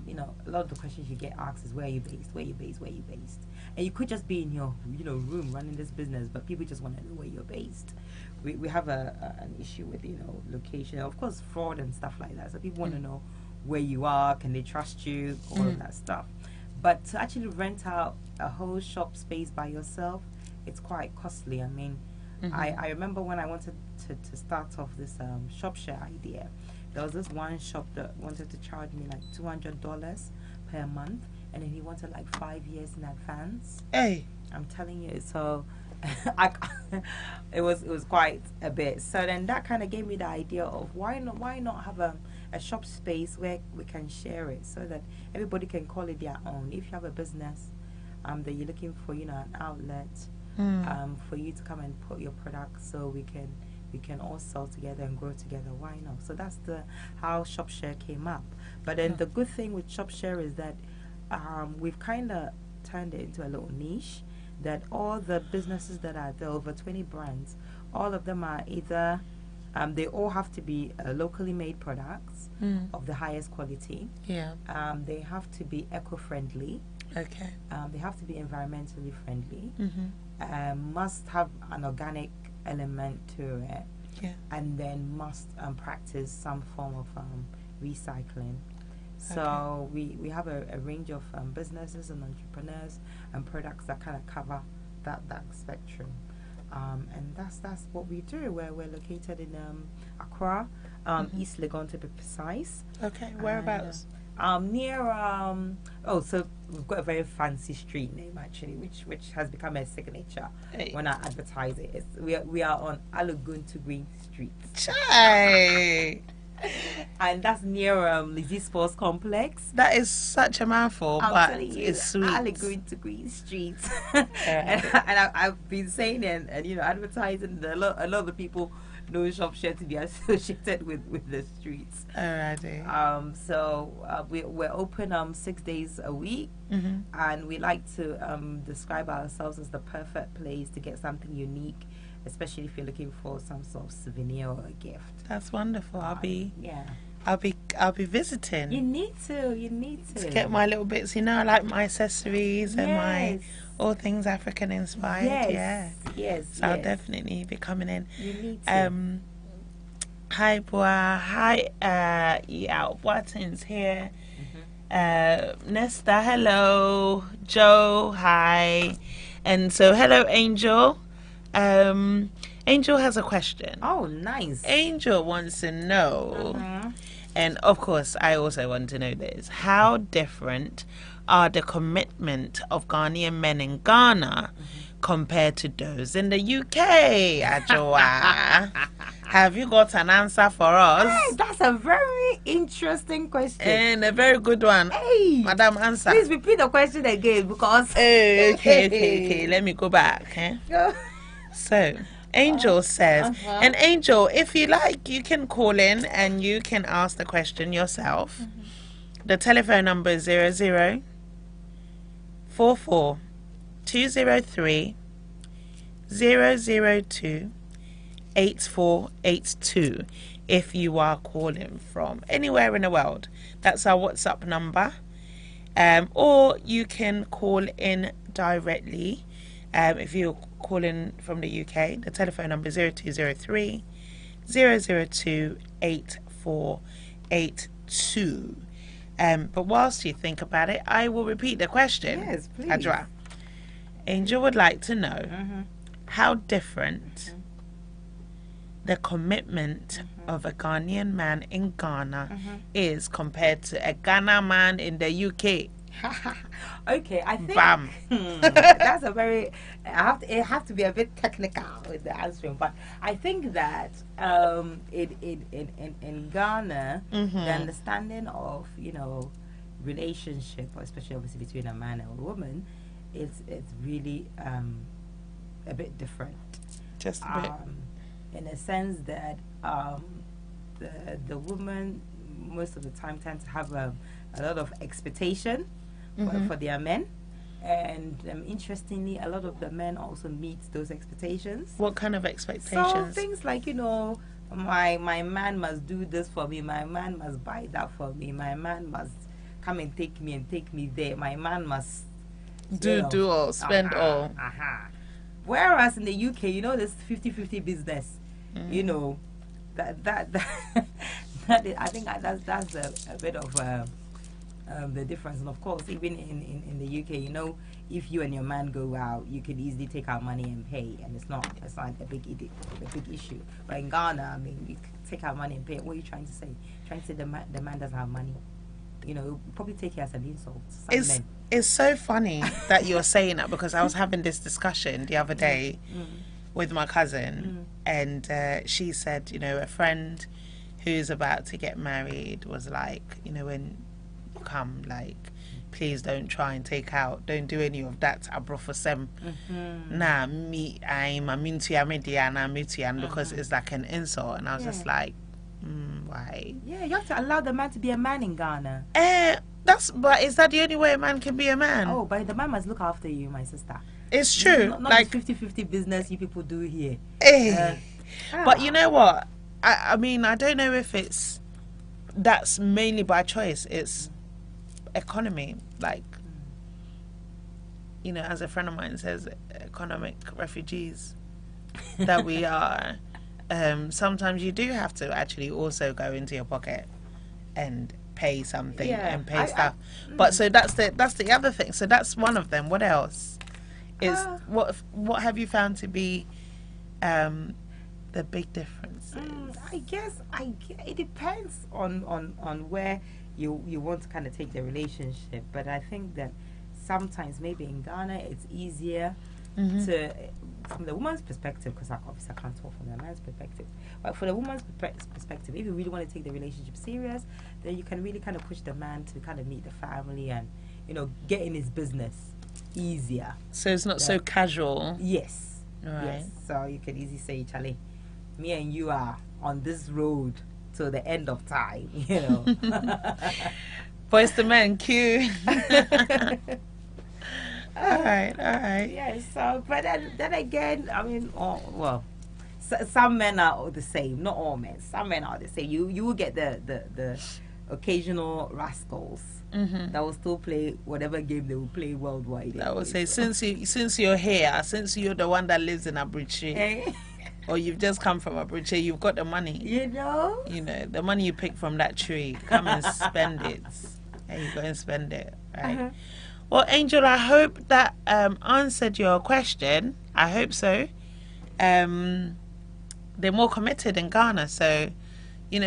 lot of the questions you get asked is where are you based, and you could just be in your room running this business, but people just want to know where you're based. We have an issue with location, of course, fraud and stuff like that. So people want to know where you are, can they trust you, all of that stuff. But to actually rent out a whole shop space by yourself, it's quite costly. I mean, I remember when I wanted to start off this ShopShare idea, there was this one shop that wanted to charge me like $200 per month, and then he wanted like 5 years in advance. Hey, I'm telling you, so it was quite a bit. So then that kind of gave me the idea of why not have a shop space where we can share it, so that everybody can call it their own. If you have a business that you're looking for, an outlet for you to come and put your products, so we can all sell together and grow together. Why not? So that's how ShopShare came up. But then the good thing with ShopShare is that we've kind of turned it into a little niche, that all the businesses that are there, over 20 brands, all of them are either they all have to be locally made products of the highest quality. Yeah. They have to be eco-friendly. Okay. They have to be environmentally friendly. Must have an organic element to it. Yeah. And then must practice some form of recycling. So we have a range of businesses and entrepreneurs and products that kind of cover that spectrum. And that's what we do. We're located in Accra, East Legon to be precise. Okay, whereabouts? Near so we've got a very fancy street name actually, which has become a signature when I advertise it. We are on Alagoon to Green Street. Chai. And that's near Lizzie Sports Complex. That is such a mouthful, but it's sweet. Alagoon to Green Street. and I've been saying and advertising. A lot of the people know ShopShare to be associated with the streets. Alrighty. So we're open 6 days a week, and we like to describe ourselves as the perfect place to get something unique, especially if you're looking for some sort of souvenir or a gift. That's wonderful. I'll be visiting. You need to get my little bits. I like my accessories and my all things African inspired. Yes. So I'll definitely be coming in. You need to. Hi, Boa. Hi, Watson's here. Nesta, hello. Joe, hi. And so, hello, Angel. Angel has a question. Oh, nice. Angel wants to know, and of course I also want to know this, how different are the commitment of Ghanaian men in Ghana compared to those in the UK, Adjoa? Have you got an answer for us? Hey, that's a very interesting question. And a very good one. Hey, Madam, answer. Please repeat the question again because. Okay. Let me go back. So, Angel says, and Angel, if you like, you can call in and you can ask the question yourself. The telephone number is 00 44 203 002 8482 if you are calling from anywhere in the world. That's our WhatsApp number. Or you can call in directly. If you're calling from the UK, the telephone number is 0203 002 8482. But whilst you think about it, I will repeat the question. Yes, please. Adra. Angel would like to know how different the commitment of a Ghanaian man in Ghana is compared to a Ghana man in the UK. Okay, I think Bam. That's a very. It have to be a bit technical with the answering, but I think that in Ghana, the understanding of relationship, especially obviously between a man and a woman, it's really a bit different. Just a bit. In a sense that the woman most of the time tends to have a lot of expectation for their men, and interestingly, a lot of the men also meet those expectations. What kind of expectations? So things like my man must do this for me. My man must buy that for me. My man must come and take me there. My man must do all, spend all. Whereas in the UK, this 50-50 business. That is, I think that's a bit of the difference. And of course, even in the UK, if you and your man go out, you can easily take out money and pay, and it's not a big issue. But in Ghana, I mean, you take out money and pay. What are you trying to say? Trying to say the man doesn't have money. Probably take it as an insult. It's so funny that you're saying that, because I was having this discussion the other day with my cousin, and she said, a friend who's about to get married was like, when you come, like, please don't try and take out, don't do any of that. I brought for some. Nah, me, I'm into Yamidiana, because it's like an insult. And I was just like, why? Yeah, you have to allow the man to be a man in Ghana. But is that the only way a man can be a man? Oh, but the man must look after you, my sister. It's true. Not like the 50-50 business you people do here. But you know what? I mean, I don't know if that's mainly by choice. It's economy. Like, as a friend of mine says, economic refugees that we are. Sometimes you do have to actually also go into your pocket and pay something and pay stuff. But so that's the other thing. So that's one of them. What else is what have you found to be the big differences? I guess it depends on where you want to kind of take the relationship. But I think that sometimes maybe in Ghana it's easier to, from the woman's perspective, because obviously I can't talk from the man's perspective, but for the woman's perspective, if you really want to take the relationship serious, then you can really kind of push the man to kind of meet the family and get in his business easier. So it's not so casual. Yes. Right. Yes. So you can easily say, Charlie, me and you are on this road till the end of time. Boys to men, cue. All right. Yeah, so, but then again, I mean, some men are the same, not all men. Some men are the same. You will get the occasional rascals that will still play whatever game they will play worldwide. I would say, since you're here, since you're the one that lives in Abuchi, or you've just come from Abuchi, you've got the money. The money you pick from that tree, come and spend it. And you go and spend it, right? Well, Angel, I hope that answered your question. I hope so. They're more committed in Ghana. So,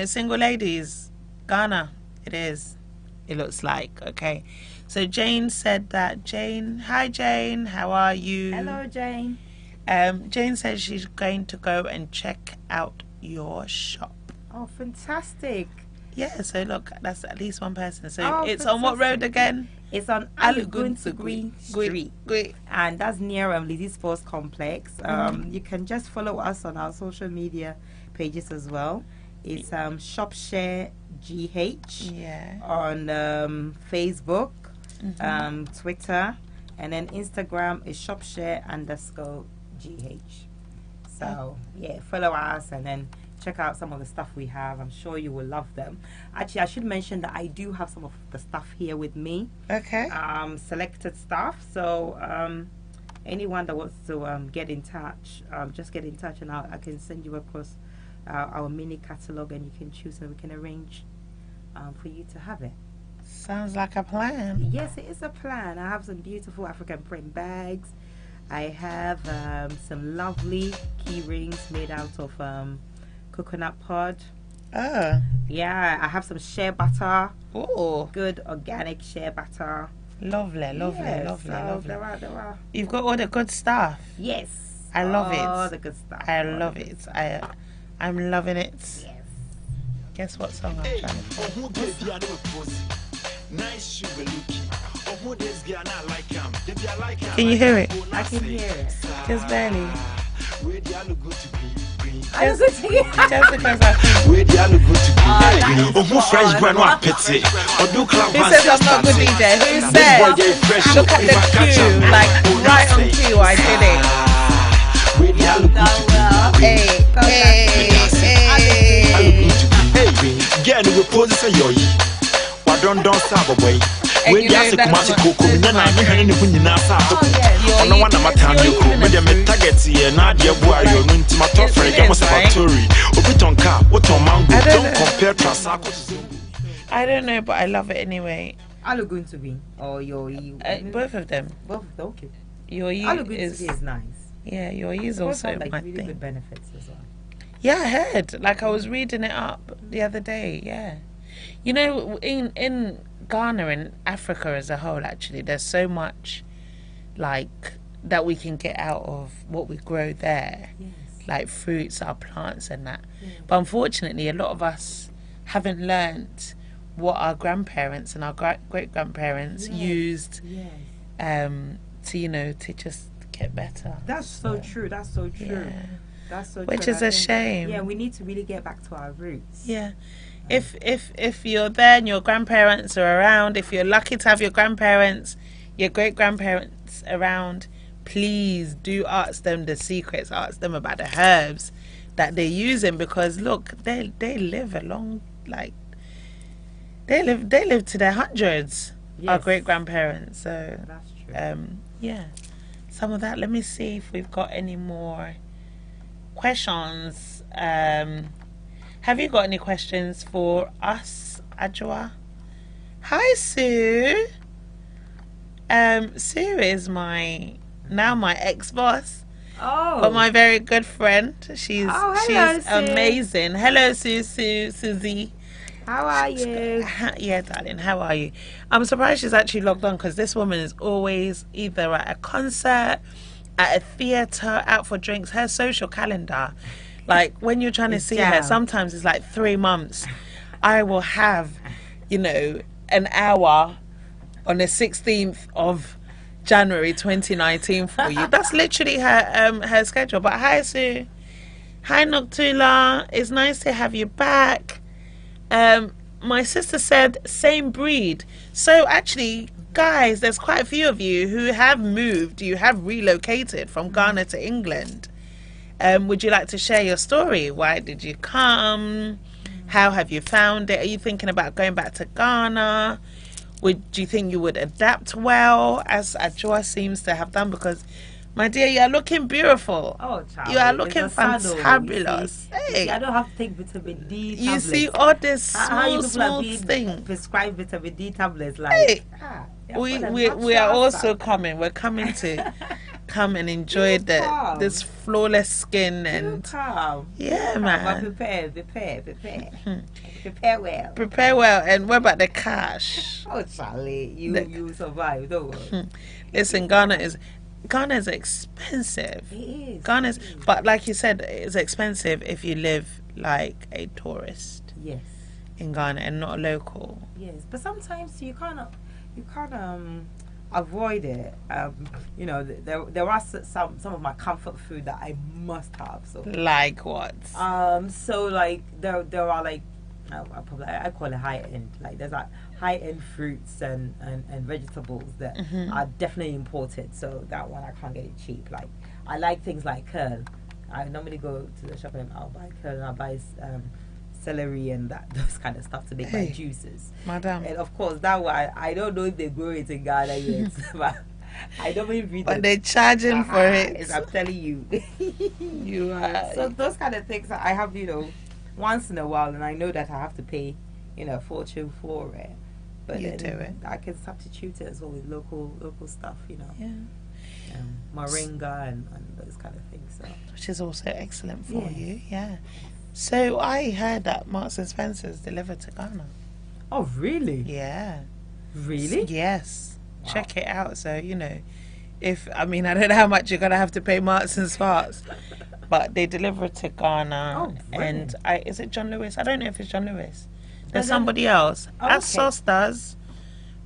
single ladies, Ghana, it is. It looks like. Okay. So Jane said that. Hi Jane, how are you? Hello, Jane. Jane says she's going to go and check out your shop. Oh, fantastic. Yeah, so look, that's at least one person. So Oh, it's on what road again? It's on Aluguntu Green Street. Great. And that's near Lizzie Sports Complex. You can just follow us on our social media pages as well. It's ShopShare GH on Facebook, Twitter, and then Instagram is ShopShare_GH. So yeah, follow us and then check out some of the stuff we have. I'm sure you will love them. Actually, I should mention that I do have some of the stuff here with me. Okay. Selected stuff. So anyone that wants to get in touch, just get in touch and I can send you across our mini catalog and you can choose and we can arrange for you to have it. Sounds like a plan. Yes, it is a plan. I have some beautiful African print bags. I have some lovely key rings made out of coconut pod. Yeah, I have some shea butter. Oh, good organic shea butter. Lovely. There are. You've got all the good stuff. Yes, I love it. All the good stuff. I love it. I'm loving it. Yes. Guess what song I'm trying to play? Can you hear it? I can hear it. Just barely. Just because I Who says I'm not good DJ? Who said? Look at the cue, like right on cue. I did it. Hey. And you know that's what I don't know, but I love it anyway. Aluguntu be or your both of them. Both, okay. Your is nice. Yeah, your is also like my really thing. Good benefits as well. Yeah, I heard. Like I was reading it up the other day. Yeah, you know, in Ghana and Africa as a whole, actually, there's so much like that we can get out of what we grow there, like fruits, our plants, and that. But unfortunately, a lot of us haven't learnt what our grandparents and our great grandparents used to to just get better. That's so true. That's so true. Yeah. That's so Which true. is a shame. Yeah, we need to really get back to our roots. Yeah. If you're there and your grandparents are around, if you're lucky to have your grandparents, your great grandparents around, please do ask them the secrets. Ask them about the herbs that they're using, because look, they live a long, like they live to their hundreds. Our great grandparents. So that's true. Yeah, some of that. Let me see if we've got any more questions. Have you got any questions for us, Ajwa? Hi, Sue. Sue is my ex-boss. Oh. But my very good friend. She's Sue. amazing. Hello, Susie. How are you? Yeah, darling, how are you? I'm surprised she's actually logged on, because this woman is always either at a concert, at a theatre, out for drinks. Her social calendar, like when you're trying to see her, sometimes it's like 3 months. I will have, an hour on the 16th of January 2019 for you. That's literally her schedule. But hi, Sue. Hi, Noctula. It's nice to have you back. My sister said same breed. So actually, guys, there's quite a few of you who have moved. You have relocated from Ghana to England. Would you like to share your story? Why did you come? How have you found it? Are you thinking about going back to Ghana? Do you think you would adapt well, as Ajwa seems to have done? Because, my dear, you are looking beautiful. Oh, Charlie, you are looking fantabulous. Hey. I don't have to take vitamin D tablets. You see all this small things. Prescribe vitamin D tablets, like. Hey. We are also coming. We're coming to come and enjoy this flawless skin and yeah, man. Prepare. Prepare well. Prepare well. And what about the cash? Oh, Charlie, you survive, don't worry. Listen, Ghana is expensive. It is. But like you said, it's expensive if you live like a tourist Yes. in Ghana and not a local. Yes, but sometimes you can't avoid it. You know, there are some of my comfort food that I must have. So Like what? so like there are like I call it high end. Like there's like high end fruits and vegetables that are definitely imported. So that one I can't get it cheap. Like I like things like curl. I normally go to the shop and I'll buy curl and I'll buy celery and those kind of stuff to make my juices. Madam. And of course that one I don't know if they grow it in Ghana yet, but I don't even read. But they're charging for it. I'm telling you. You are. So those kind of things I have, you know, once in a while, and I know that I have to pay, you know, a fortune for it. But You do it. I can substitute it as well with local stuff, you know. Yeah. Moringa and those kind of things. So. Which is also excellent for Yes. you. Yeah. So I heard that Marks and Spencer's delivered to Ghana. Oh, really? Yeah. Really? Yes. Wow. Check it out. So, you know, I don't know how much you're going to have to pay Marks and Sparks, but they deliver it to Ghana. Oh, really? And is it John Lewis? I don't know if it's John Lewis. There's then- somebody else. Oh, okay. ASOS does,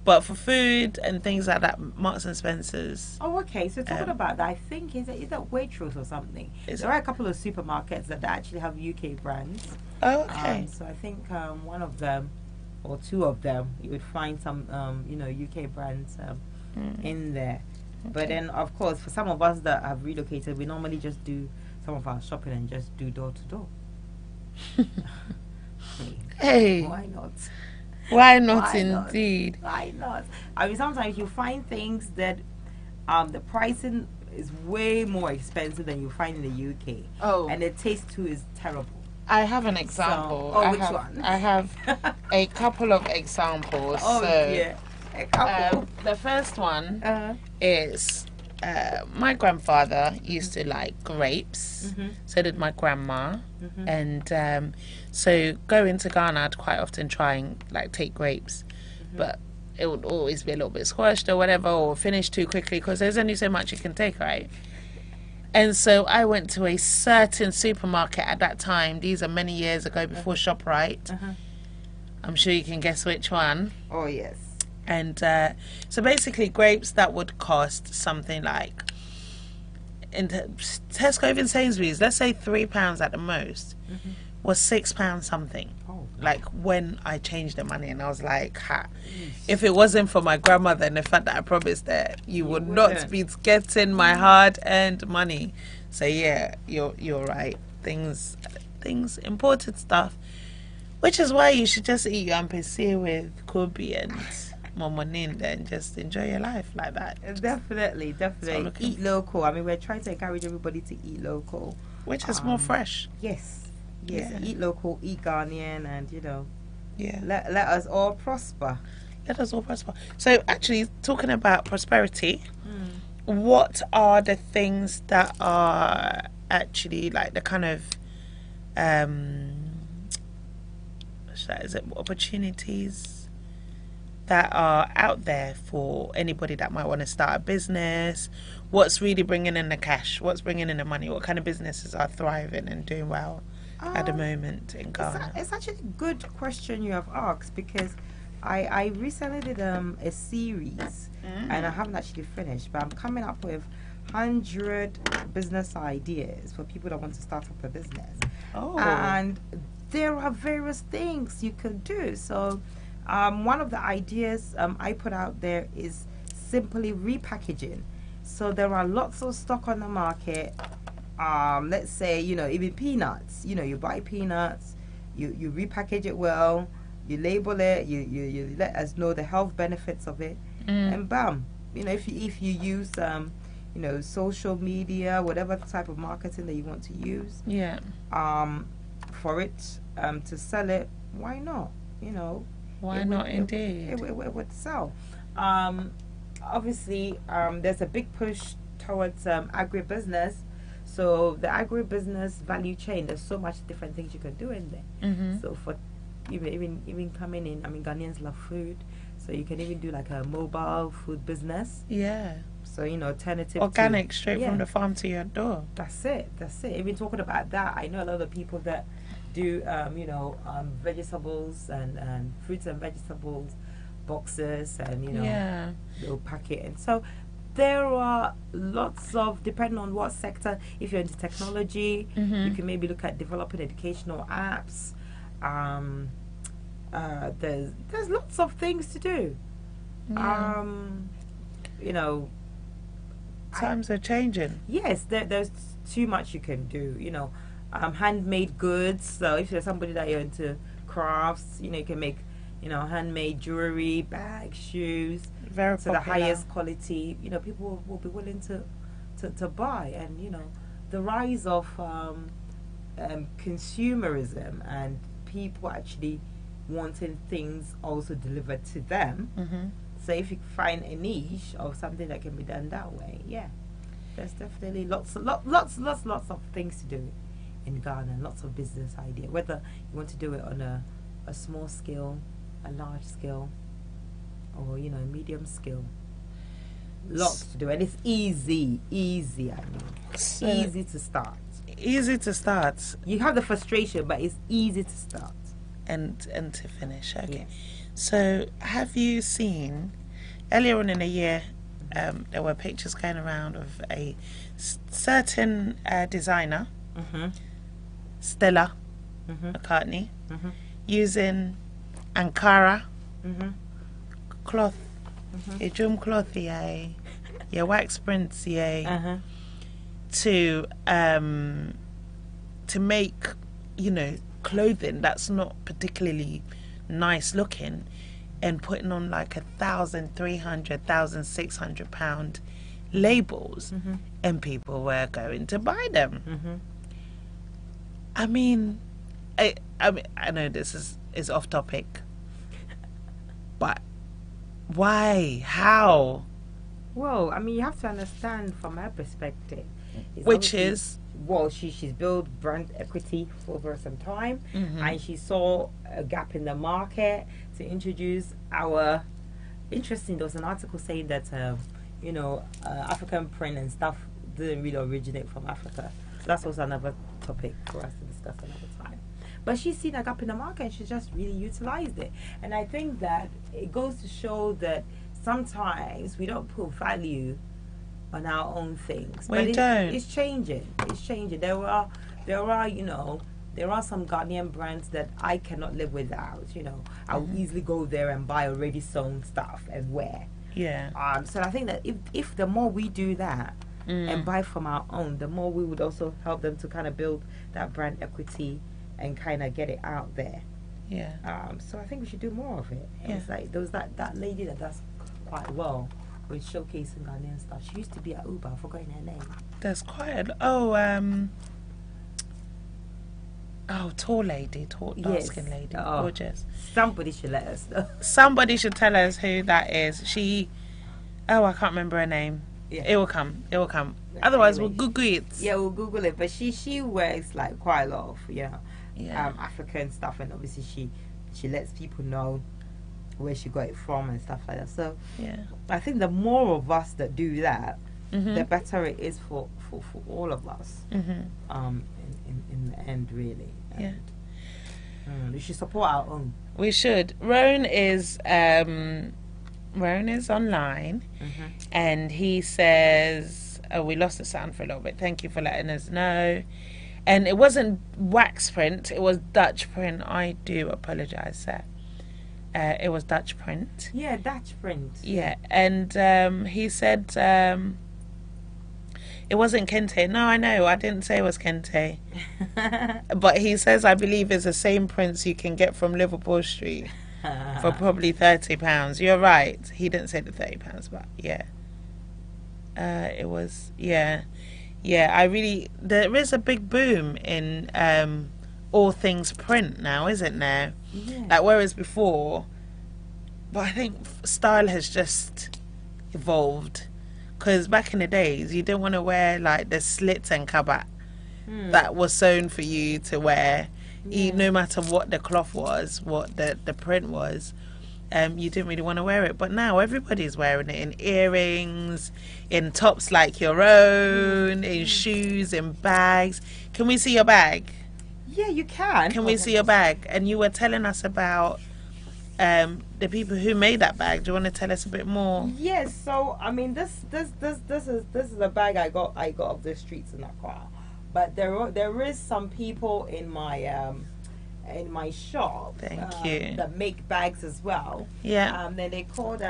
but for food and things like that, Marks and Spencer's. Oh, okay. So talking about that, I think is it Waitrose or something? There are a couple of supermarkets that actually have UK brands. Oh, okay. So I think one of them or two of them, you would find some, you know, UK brands in there. But then, of course, for some of us that have relocated, we normally just do some of our shopping and just do door to door. Hey, Why not? why not Why not? indeed? Why not? I mean, sometimes you find things that the pricing is way more expensive than you find in the UK. Oh. And the taste too is terrible. I have an example. which one? I have a couple of examples. Oh, so, yeah. A couple. the first one is my grandfather used to like grapes. So did my grandma. And so going to Ghana, I'd quite often try and like take grapes, but it would always be a little bit squashed or whatever, or finish too quickly because there's only so much you can take, right? And so I went to a certain supermarket at that time. These are many years ago, before ShopRite. I'm sure you can guess which one. Oh, yes. And so basically grapes that would cost something like, in Tesco, even Sainsbury's, let's say £3 at the most, was £6 something. Oh. Like when I changed the money, and I was like, ha, if it wasn't for my grandmother and the fact that I promised that you would not be getting my hard-earned money. So yeah, you're right. Things imported stuff, which is why you should just eat ampesi with Kobe and Momoninda and just enjoy your life like that. Definitely. Eat local. I mean, we're trying to encourage everybody to eat local. Which is more fresh. Yes. Yeah. Eat local, eat Ghanaian, and, you know, Yeah. let us all prosper. Let us all prosper. So actually, talking about prosperity, what are the things that are actually like the kind of opportunities that are out there for anybody that might want to start a business? What's really bringing in the cash? What's bringing in the money? What kind of businesses are thriving and doing well at the moment in Ghana? It's actually a good question you have asked, because I recently did a series and I haven't actually finished, but I'm coming up with 100 business ideas for people that want to start up a business. Oh. And there are various things you can do. So one of the ideas I put out there is simply repackaging. So there are lots of stock on the market. Let's say, you know, even peanuts. You know, you buy peanuts, you repackage it well, you label it, you let us know the health benefits of it, and bam. You know, if you use you know, social media, whatever type of marketing that you want to use, Yeah. for it to sell it, why not? You know, Why not indeed? It would sell. Obviously, there's a big push towards agribusiness. So the agribusiness value chain, there's so much different things you can do in there. So for even coming in, I mean, Ghanaians love food, so you can even do like a mobile food business. Yeah. So, you know, alternative Organic, to, straight from the farm to your door. That's it. Even talking about that, I know a lot of people that do vegetables and fruits and vegetables boxes, and they'll pack it. And so there are lots of, depending on what sector. If you're into technology, you can maybe look at developing educational apps. There's lots of things to do. Times are changing. Yes, there's too much you can do. Handmade goods. So if you're somebody that you're into crafts, you can make handmade jewelry, bags, shoes, very to the highest quality. People will be willing to buy. And the rise of consumerism and people actually wanting things also delivered to them. So if you find a niche of something that can be done that way, there's definitely lots of things to do in Ghana, and lots of business idea. Whether you want to do it on a small scale, a large scale, or medium scale, lots to do, and it's easy. Easy to start. Easy to start. You have the frustration, but it's easy to start and to finish. Okay. Yes. So, have you seen earlier on in the year? There were pictures going around of a certain designer, Stella McCartney, using Ankara cloth, a drum cloth, wax prints, to make clothing that's not particularly nice looking, and putting on like 1,300, 1,600 pound labels, and people were going to buy them. I mean, I know this is off topic, but why? How? Well, I mean, you have to understand from her perspective, which is, well, she's built brand equity for over some time, and she saw a gap in the market to introduce our. Interesting, there was an article saying that African print and stuff didn't really originate from Africa. So that's also another topic for us to discuss another time. But she's seen a gap in the market, and she's just really utilized it. And I think that it goes to show that sometimes we don't put value on our own things. We don't. It's changing. It's changing. There are some Ghanaian brands that I cannot live without. I will easily go there and buy already sewn stuff and wear. Yeah. So I think that if the more we do that and buy from our own, the more we would also help them to kind of build that brand equity and kind of get it out there. Yeah. So I think we should do more of it. Yeah. It's like there was that lady that does quite well with showcasing Ghanaian stuff. She used to be at Uber. I've forgotten her name. There's quite tall lady, dark-skinned lady, gorgeous. Somebody should let us know. Somebody should tell us who that is. I can't remember her name. Yeah. It will come. Otherwise, Anyway, we'll Google it. Yeah, we'll Google it. But she wears like quite a lot of Yeah. African stuff, and obviously she lets people know where she got it from and stuff like that. So Yeah. I think the more of us that do that, the better it is for all of us. In the end, really. And, we should support our own. We should. Roan is online, and he says, we lost the sound for a little bit. Thank you for letting us know. And it wasn't wax print, it was Dutch print. I do apologise, sir. It was Dutch print. Yeah, Dutch print. Yeah, and he said it wasn't Kente. No, I know, I didn't say it was Kente. But he says, I believe it's the same prints you can get from Liverpool Street for probably £30. You're right. He didn't say the £30, but yeah. It was, yeah, there is a big boom in all things print now, isn't there? Yeah. Like, whereas before, but I think style has just evolved, because back in the days you didn't want to wear like the slits and kabat that was sewn for you to wear, no matter what the cloth was, what the print was. You didn't really want to wear it, but now everybody's wearing it in earrings, in tops like your own, in shoes, in bags. Can we see your bag? Yeah, you can. Can we see your bag? And you were telling us about the people who made that bag. Do you want to tell us a bit more? Yes. So I mean, this is a bag I got off the streets in Accra, but there is some people in my shop. Thank you. That make bags as well. Yeah. Then they called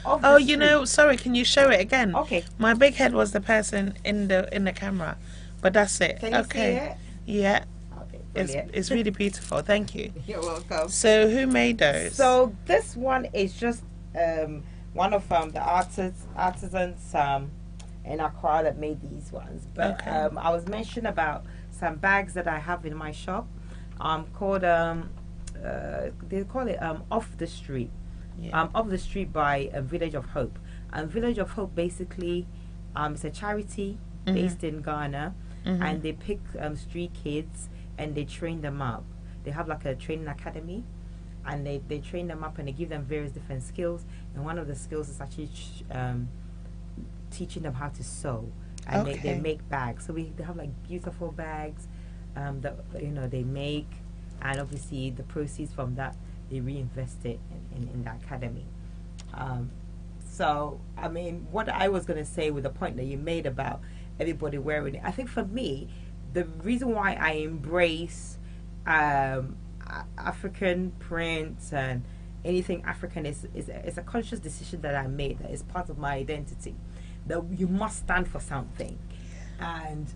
Oh, you know, sorry. Can you show it again? Okay. My big head was the person in the camera, but that's it. Can you see it? Yeah. Okay. It's really beautiful. Thank you. You're welcome. So who made those? So this one is just one of the artisans in Accra that made these ones. But Okay. I was mentioning about some bags that I have in my shop. Called they call it Off the Street. Yeah. Off the Street by Village of Hope. And Village of Hope basically it's a charity based in Ghana, and they pick street kids and they train them up. They have like a training academy, and they train them up and they give them various different skills. And one of the skills is actually teaching them how to sew, and they make bags. So they have like beautiful bags that they make, and obviously the proceeds from that they reinvest it in the academy. So I mean, what I was going to say with the point that you made about everybody wearing it, I think for me, the reason why I embrace African prints and anything African is a conscious decision that I made, that is part of my identity, that you must stand for something. And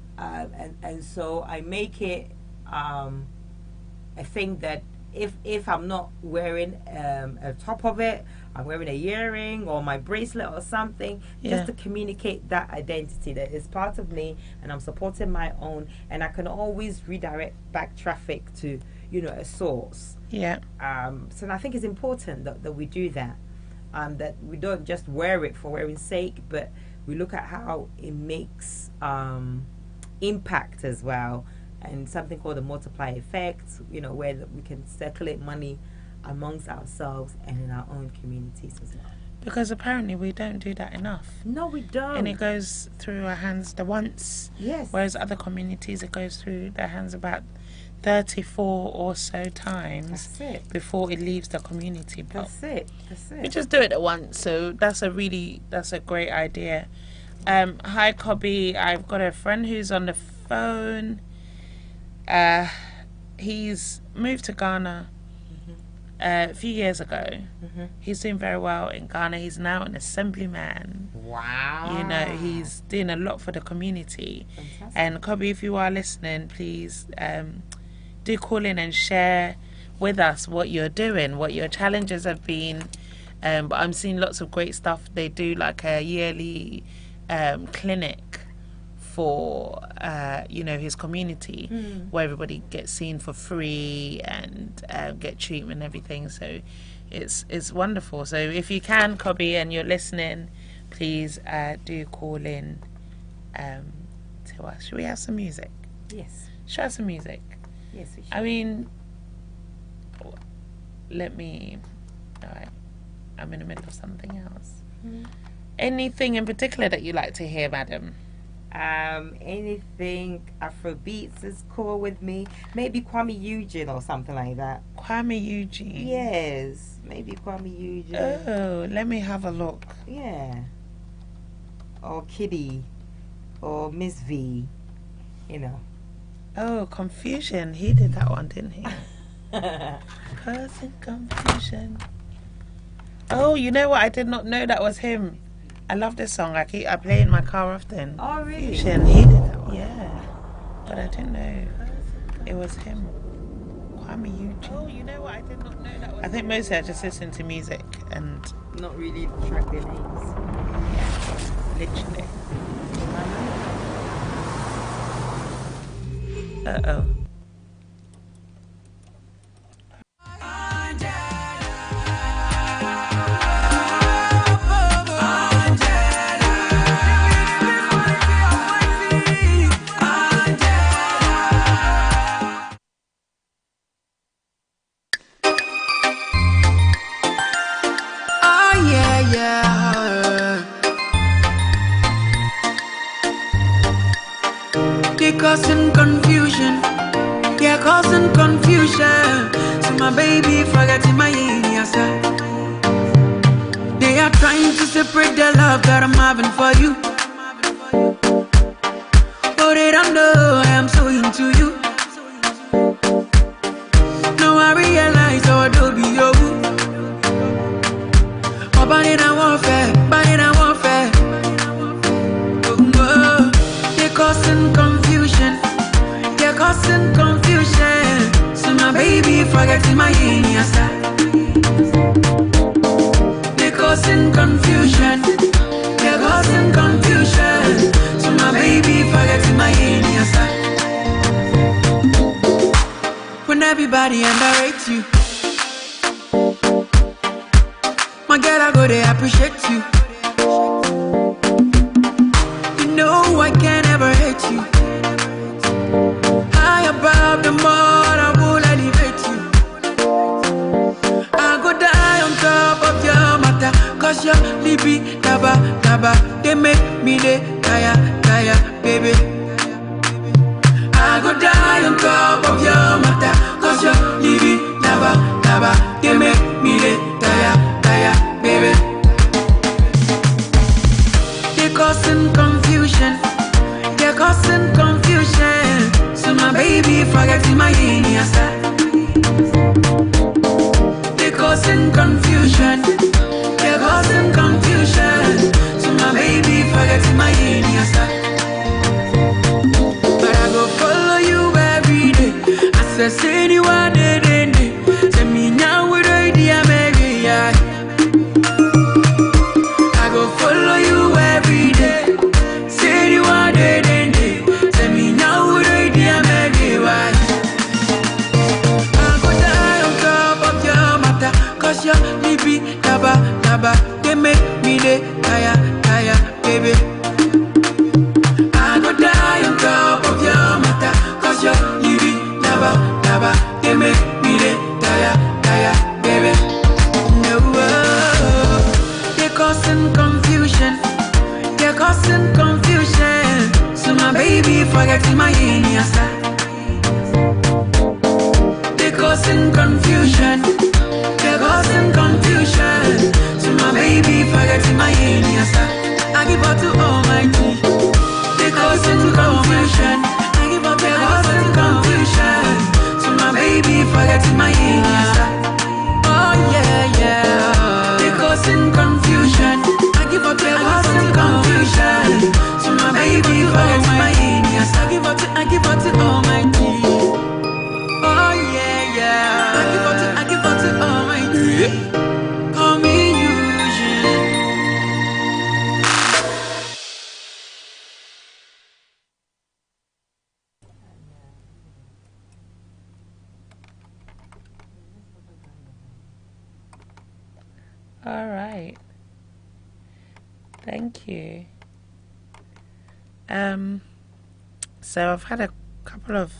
so I make it a thing that if I'm not wearing a top of it, I'm wearing a earring or my bracelet or something, just to communicate that identity that is part of me, and I'm supporting my own, and I can always redirect back traffic to a source. Yeah. So I think it's important that we do that, that we don't just wear it for wearing sake, but we look at how it makes impact as well, and something called the multiply effect, where we can circulate money amongst ourselves and in our own communities as well. Because apparently we don't do that enough. No, we don't. And it goes through our hands the once. Yes. Whereas other communities, it goes through their hands about 34 or so times before it leaves the community. But That's it. we just do it at once. So that's a great idea. Hi, Cobby. I've got a friend who's on the phone. He's moved to Ghana a few years ago. He's doing very well in Ghana. He's now an assemblyman. Wow. He's doing a lot for the community. Fantastic. And Cobby, if you are listening, please do call in and share with us what you're doing, what your challenges have been. But I'm seeing lots of great stuff. They do like a yearly clinic for his community, where everybody gets seen for free and get treatment and everything. So it's wonderful. So if you can, Cobby, and you're listening, please do call in to us. Should we have some music? Yes. Should I have some music? Yes, we should. I mean, alright, I'm in the middle of something else. Anything in particular that you like to hear, madam? Anything Afrobeats is cool with me. Maybe Kwame Eugene or something like that. Kwame Eugene? Yes, maybe Kwame Eugene. Oh, let me have a look. Yeah. Or Kitty. Or Miss V. Oh, Confusion. He did that one, didn't he? Cousin Confusion. Oh, you know what? I did not know that was him. I love this song. I play it in my car often. Oh, really? Confusion. He did that one. Yeah. But I didn't know it was him. Kwame Eugene. Oh, you know what? I did not know that was I think mostly I just listen to music and not really track their names. Yeah, literally. Uh-oh. Causing confusion, yeah, causing causing confusion. So my baby forgetting my answer. They are trying to separate the love that I'm having for you. But they don't know I am so into you. Now I realize how I do be you. Oh, but it ain't warfare, Oh, they're causing confusion. They're causing confusion. So my baby forgetting my answer. They're causing confusion. They're causing confusion. So my baby forgetting my answer. When everybody underrates you, my girl, I go they appreciate you. You know I can't ever hate you. High above the mud, I will elevate you. I go die on top of your matter, cause your libi, daba, daba, they make me the tire, baby. I go die on top of your matter, cause your libi, daba, daba, they make me the tire, baby. They're causing confusion. They're causing confusion. So my baby forgetting my answer. They're causing confusion. They're causing confusion. So my baby forgetting my answer. But I go follow you every day. I say anyone day. Tell me now with idea maybe I go follow you every day. Say you are day. Tell me now what idea maybe why. I go die on top of your matter, cause your libi, daba, they make me the tire, baby. I go die on top of your matter, cause your libi, daba, they make me the tire, baby. No, they're causing confusion. They're causing confusion. So my baby forgetting my answer. They're causing confusion. They're causing confusion. So my baby forgetting my answer. I give up to Almighty. They're causing confusion. I give up, they're causing confusion. So my baby forgetting my answer. Oh yeah. They're causing confusion. I give up, they're causing confusion. So my baby forgetting my answer. I give up to Almighty. Oh yeah. I give up to Almighty. Call me usually. All right. Thank you. So I've had a couple of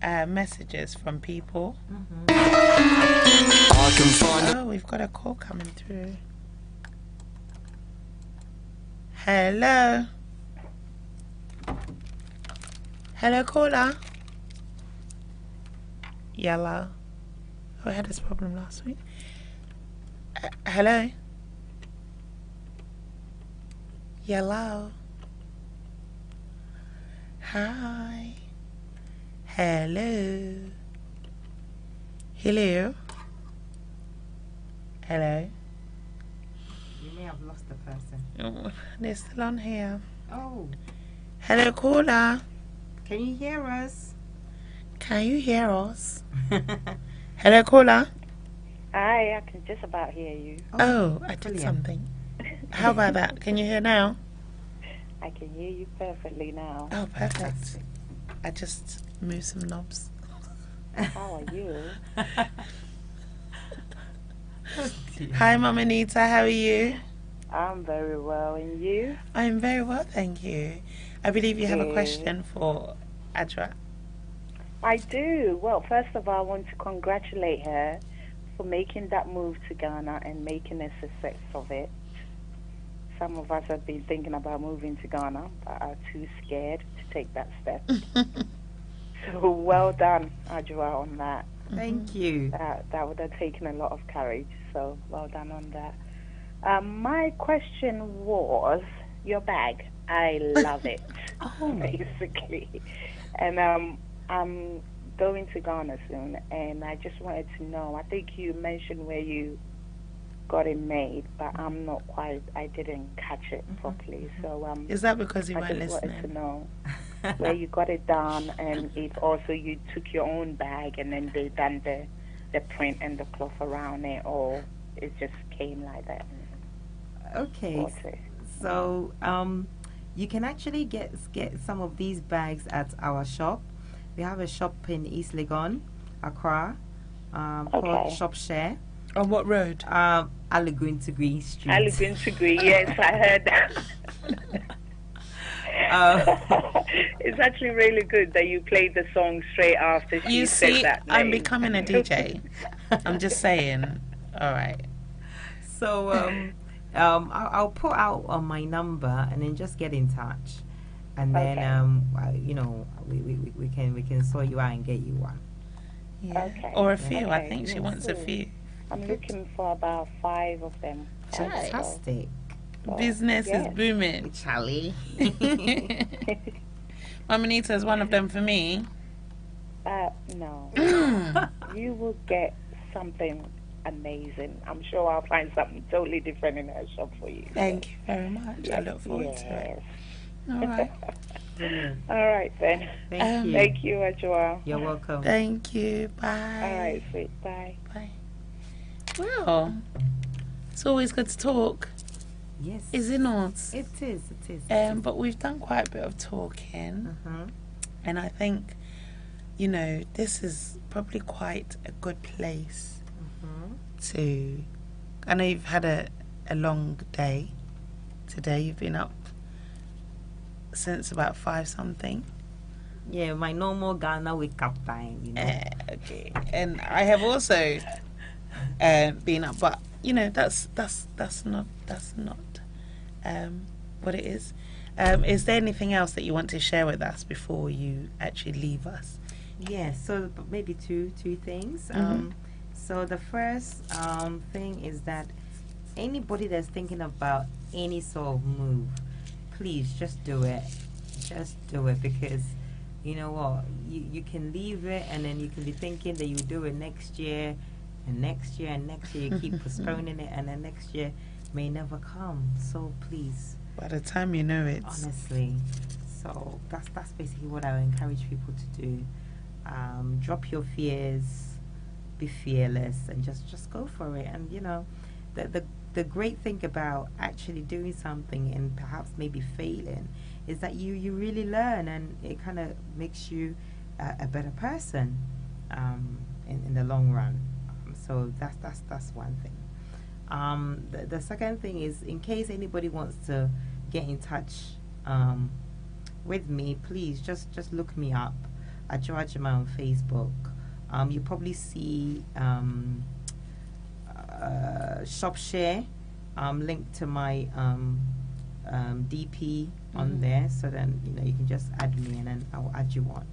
messages from people. Oh, we've got a call coming through. Hello. Hello, caller. Yellow. Oh, I had this problem last week. Hello. Yellow. Hi. Hello. Hello. Hello. You may have lost the person. Oh, they're still on here. Oh, Hello, caller. can you hear us? Can you hear us? Hello, caller. Hi, I can just about hear you. Oh, I did brilliant. something. How about that? Can you hear now? I can hear you perfectly now. Oh, perfect. I just moved some knobs. How are you? Hi, Mum Anita. How are you? I'm very well, and you? I'm very well, thank you. I believe you have a Good. question for Adra. I do. Well, first of all, I want to congratulate her for making that move to Ghana and making a success of it. Some of us have been thinking about moving to Ghana, but are too scared to take that step. So well done, Ajua, on that. Thank you. That would have taken a lot of courage. So well done on that. My question was your bag. I love it, basically. And I'm going to Ghana soon, and I just wanted to know. I think you mentioned where you got it made, but I didn't catch it properly. So is that because you weren't I just listening? wanted to know where you got it done, and if also you took your own bag and then they done the print and the cloth around it, or it just came like that. Okay. So you can actually get some of these bags at our shop. We have a shop in East Legon, Accra, called Shop Share. On what road? Alagoon to Green Street. Alagoon to Green, yes, I heard that. It's actually really good that you played the song straight after she said that name. I'm becoming a DJ. I'm just saying. All right. So I'll put out on my number and then just get in touch, and then we can sort you out and get you one. Yeah. Okay. Or a few. I think she wants a few. I'm looking for about 5 of them. Fantastic. Business is booming. Charlie. Mamanita is one of them for me. No. You will get something amazing. I'm sure I'll find something totally different in her shop for you. Thank you very much. Yes, I look forward to it. All right. All right then. Thank you, Ajua. You're welcome. Thank you. Bye. All right, sweet. Bye. Bye. Well, it's always good to talk. Yes. Is it not? It is. But we've done quite a bit of talking. And I think, this is probably quite a good place to... I know you've had a long day today. You've been up since about 5-something. Yeah, my normal Ghana wake up time, Okay. And I have also been up, but that's not what it is. Is there anything else that you want to share with us before you actually leave us? Yeah, so maybe two things. So the first thing is that anybody that's thinking about any sort of move, please just do it. Just do it, because you know what, you can leave it and then you can be thinking that you do it next year and next year and next year. You keep postponing it, and then next year may never come. So please, by the time you know it, honestly. So that's basically what I would encourage people to do. Drop your fears, be fearless, and just go for it. And the great thing about actually doing something and perhaps maybe failing is that you really learn, and it kind of makes you a better person in the long run. So that's one thing. The second thing is, in case anybody wants to get in touch with me, please just look me up at Joajima on Facebook. You probably see Shop Share linked to my DP on there, so then you can just add me and then I'll add you on.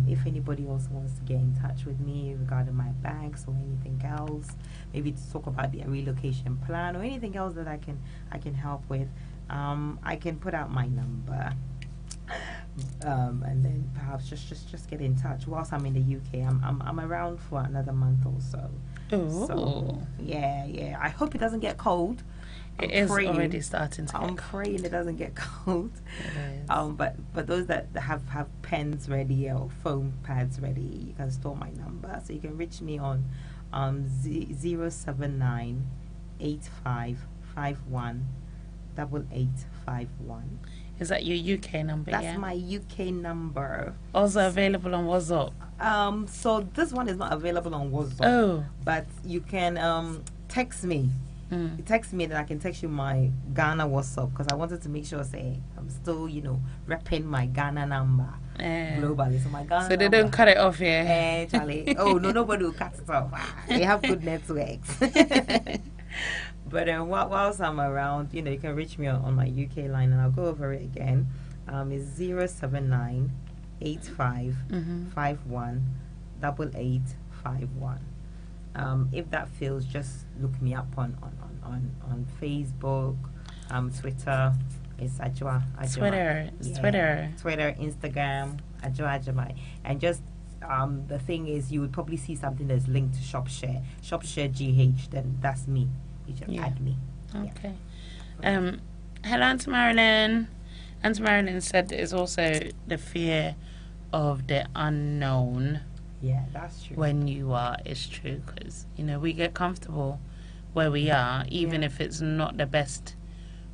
If anybody else wants to get in touch with me regarding my bags or anything else, maybe to talk about the relocation plan or anything else that I can help with, I can put out my number, and then perhaps just get in touch. Whilst I'm in the UK, I'm around for another month or so. Ooh. So yeah. I hope it doesn't get cold. It is already starting to get cold. I'm praying it doesn't get cold. It is. But those that have pens ready or foam pads ready, you can store my number. So you can reach me on 079 8551 8851. Is that your UK number? That's my UK number. Also available on WhatsApp. So this one is not available on WhatsApp. Oh. But you can text me. Text me, then I can text you my Ghana WhatsApp, because I wanted to make sure, I'm still, repping my Ghana number globally. So my Ghana so they number, don't cut it off here. Charlie. Oh no, nobody will cut it off. They have good networks. But whilst I'm around, you can reach me on my UK line, and I'll go over it again. It's 079 8551 if that fails, just look me up on Facebook, Twitter. It's Ajwa. Twitter, Instagram, Ajwa Ajamai. And just the thing is, you would probably see something that's linked to ShopShare GH. Then that's me. You just add me. Okay. Hello, Auntie Marilyn. Auntie Marilyn said there's also the fear of the unknown. Yeah, that's true. When you are, it's true, because we get comfortable where we are, even if it's not the best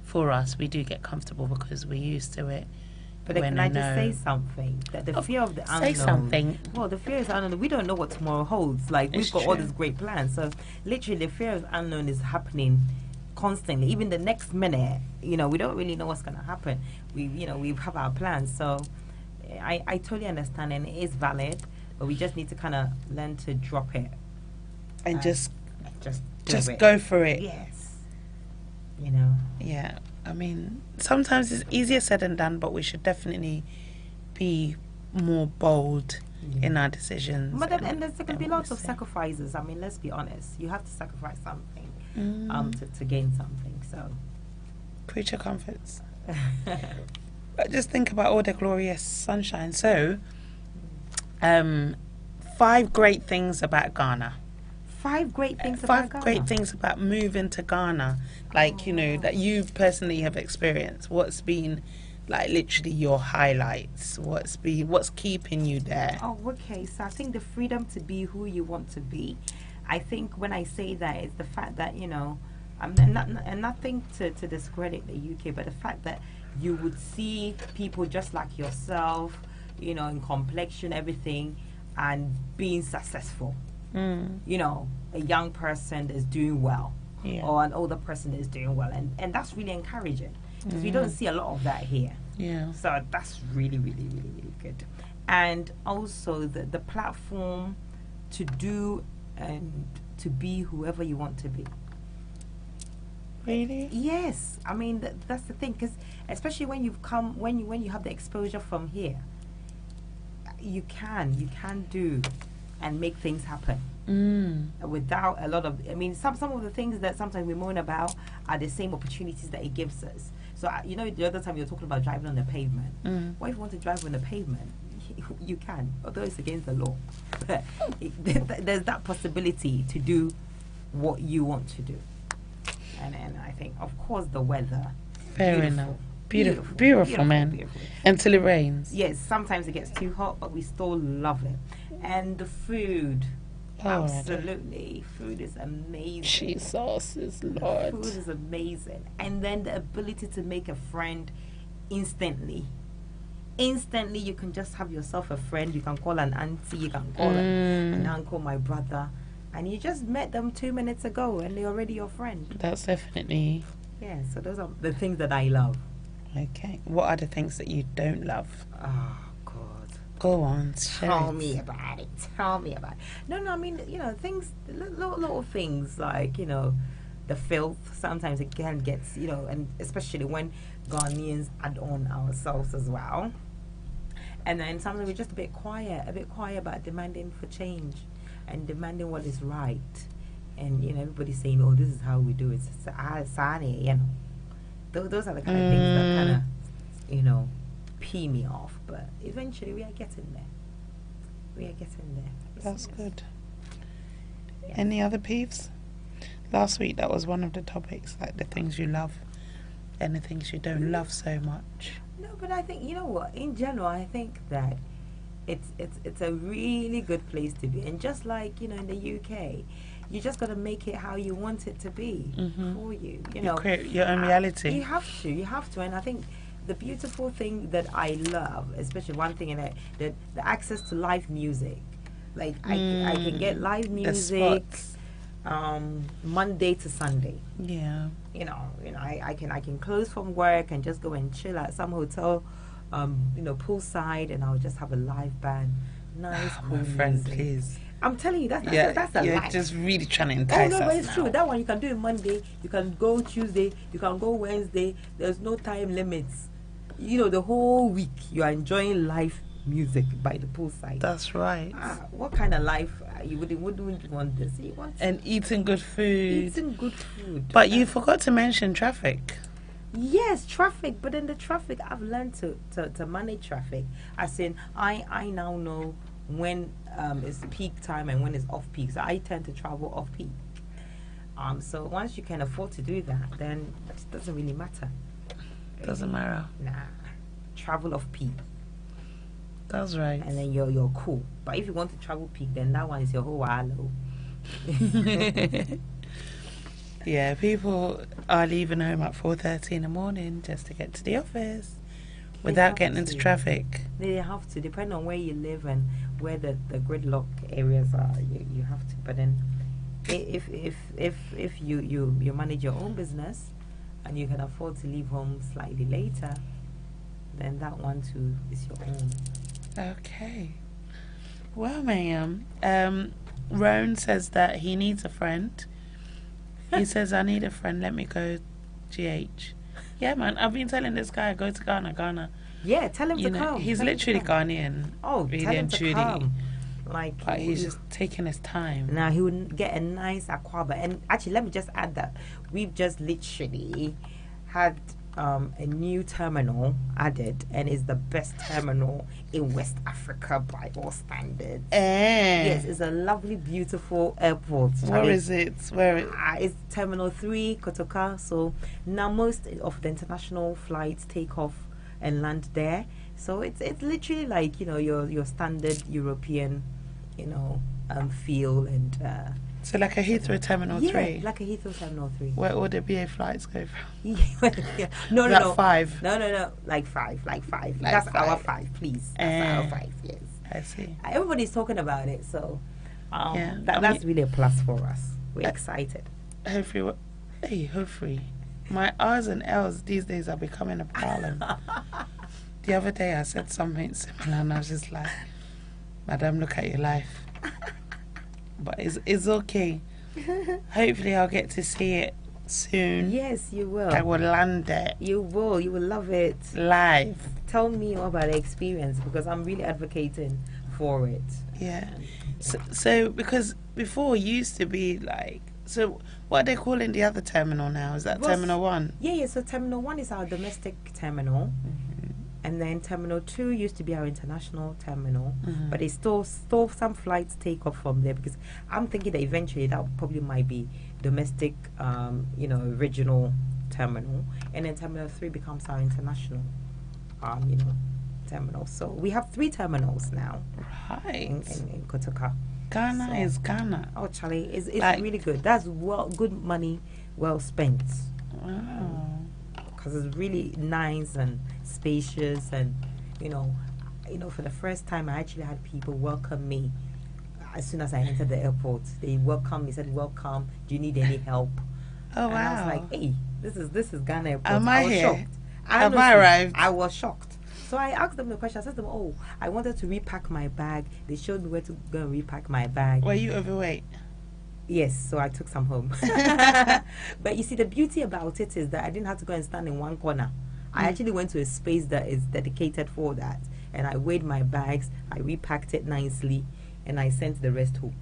for us. We do get comfortable because we're used to it. But can I just say something? That the fear of the unknown. Say something. Well, the fear is unknown. We don't know what tomorrow holds. Like, we've got all these great plans. So literally, the fear of the unknown is happening constantly. Even the next minute, we don't really know what's going to happen. We have our plans. So I totally understand, and it is valid. But we just need to kind of learn to drop it and just do go for it. Yes. Yeah. I mean, sometimes it's easier said than done, but we should definitely be more bold in our decisions. But and there's going to be lots of sacrifices. I mean, let's be honest. You have to sacrifice something to gain something. So, creature comforts. But just think about all the glorious sunshine. So, 5 great things about Ghana. 5 great things about Ghana. 5 great things about moving to Ghana, that you personally have experienced. What's been, literally your highlights? What's keeping you there? Oh, okay. So I think the freedom to be who you want to be. I think when I say that, it's the fact that and nothing to discredit the UK, but the fact that you would see people just like yourself, in complexion, everything, and being successful. A young person that's doing well, or an older person that's doing well, and that's really encouraging, because we don't see a lot of that here. So that's really, really, really, really good. And also the platform to do and to be whoever you want to be. Really? Yes. I mean, that's the thing, because especially when you have the exposure from here, you can do and make things happen without a lot of. I mean, some of the things that sometimes we moan about are the same opportunities that it gives us. So the other time you were talking about driving on the pavement. Well, if you want to drive on the pavement, you can, although it's against the law. There's that possibility to do what you want to do, and I think, of course, the weather. Fair enough. Beautiful, man. Beautiful. Until it rains. Yes, sometimes it gets too hot, but we still love it. And the food, absolutely, food is amazing. Cheese sauce is Lord. Food is amazing, and then the ability to make a friend instantly. Instantly, you can just have yourself a friend. You can call an auntie, you can call an uncle, my brother, and you just met them 2 minutes ago, and they're already your friend. That's definitely. Yeah. So those are the things that I love. Okay. What are the things that you don't love? Oh, God. Go on. Tell me about it. No, I mean, things, little things like, the filth. Sometimes it can get, and especially when Ghanaians add on ourselves as well. And then sometimes we're just a bit quiet about demanding for change and demanding what is right. And, everybody's saying, oh, this is how we do it. Those are the kind of things that kind of, pee me off. But eventually we are getting there. That's good. Yeah. Any other peeves? Last week that was one of the topics, like the things you love and the things you don't love so much. No, but I think, in general, I think that it's a really good place to be. And just like, in the UK, you just got to make it how you want it to be for you. You create your own reality. You have to. And I think the beautiful thing that I love, especially one thing, the access to live music. Like, I can get live music Monday to Sunday. Yeah. I can close from work and just go and chill at some hotel, poolside, and I'll just have a live band. Nice, cool my friend, music. Please. I'm telling you, that's a you're life. just really trying to entice us. No, but it's now. true. That one you can do it Monday. You can go Tuesday. You can go Wednesday. There's no time limits. The whole week you are enjoying live music by the poolside. That's right. What kind of life you wouldn't want this? You want and eating good food. Eating good food. But you forgot to mention traffic. Yes, traffic. But in the traffic, I've learned to manage traffic. As in, I now know when it's peak time and when it's off peak. So I tend to travel off peak. So once you can afford to do that, then it doesn't really matter. Doesn't matter. Nah, travel off peak. That's right. And then you're cool. But if you want to travel peak, then that one is your whole wallow. Yeah, people are leaving home at 4:30 in the morning just to get to the office without getting into traffic. They have to, depending on where you live and where the gridlock areas are. You have to. But then, if you manage your own business and you can afford to leave home slightly later, then that one too is your own. Okay. Well, ma'am, Roan says that he needs a friend. He says, I need a friend, let me go GH. Yeah, man, I've been telling this guy, go to Ghana. Yeah, tell him to come. He's literally Ghanaian. Oh, really tell him and to truly. come. Like, but he's just taking his time. Now, he would get a nice aquaba. And actually, let me just add that we've just literally had a new terminal added, and it's the best terminal in West Africa by all standards. Yes, it's a lovely, beautiful airport. Where is it? It's Terminal 3, Kotoka. So now most of the international flights take off and land there. So it's literally like, your standard European, feel and. So like a Heathrow Terminal 3? Yeah, like a Heathrow Terminal 3. Where all the BA flights go from? Yeah. No. 5? No. Like 5. That's our 5, please. That's our 5, yes. I see. Everybody's talking about it, so that's really a plus for us. We're excited. Hopefully. My R's and L's these days are becoming a problem. The other day I said something similar and I was just like, Madam, look at your life. But it's okay. Hopefully I'll get to see it soon. Yes, you will. I will land it. You will love it. Live. Tell me about the experience, because I'm really advocating for it. Yeah. So because before it used to be like, so what are they calling the other terminal now? Is that Terminal 1? Yeah, so Terminal 1 is our domestic terminal. Mm-hmm. And then Terminal 2 used to be our international terminal. Mm-hmm. But it's still some flights take off from there, because I'm thinking that eventually that probably might be domestic, regional terminal. And then Terminal 3 becomes our international, terminal. So we have 3 terminals now. Right. In Kotoka. Ghana is Ghana. Oh, Charlie, it's like, really good. That's good money well spent. Wow. Because it's really nice and spacious, and for the first time I actually had people welcome me as soon as I entered the airport. They welcomed me, said, "Welcome. Do you need any help?" Oh, and wow! I was like, "Hey, this is Ghana airport." I was here? Shocked. Have I arrived? I was shocked. So I asked them the question. I said to them, "Oh, I wanted to repack my bag." They showed me where to go and repack my bag. Were you overweight? Yes, so I took some home. But you see, the beauty about it is that I didn't have to go and stand in one corner. I actually went to a space that is dedicated for that, and I weighed my bags, I repacked it nicely, and I sent the rest home.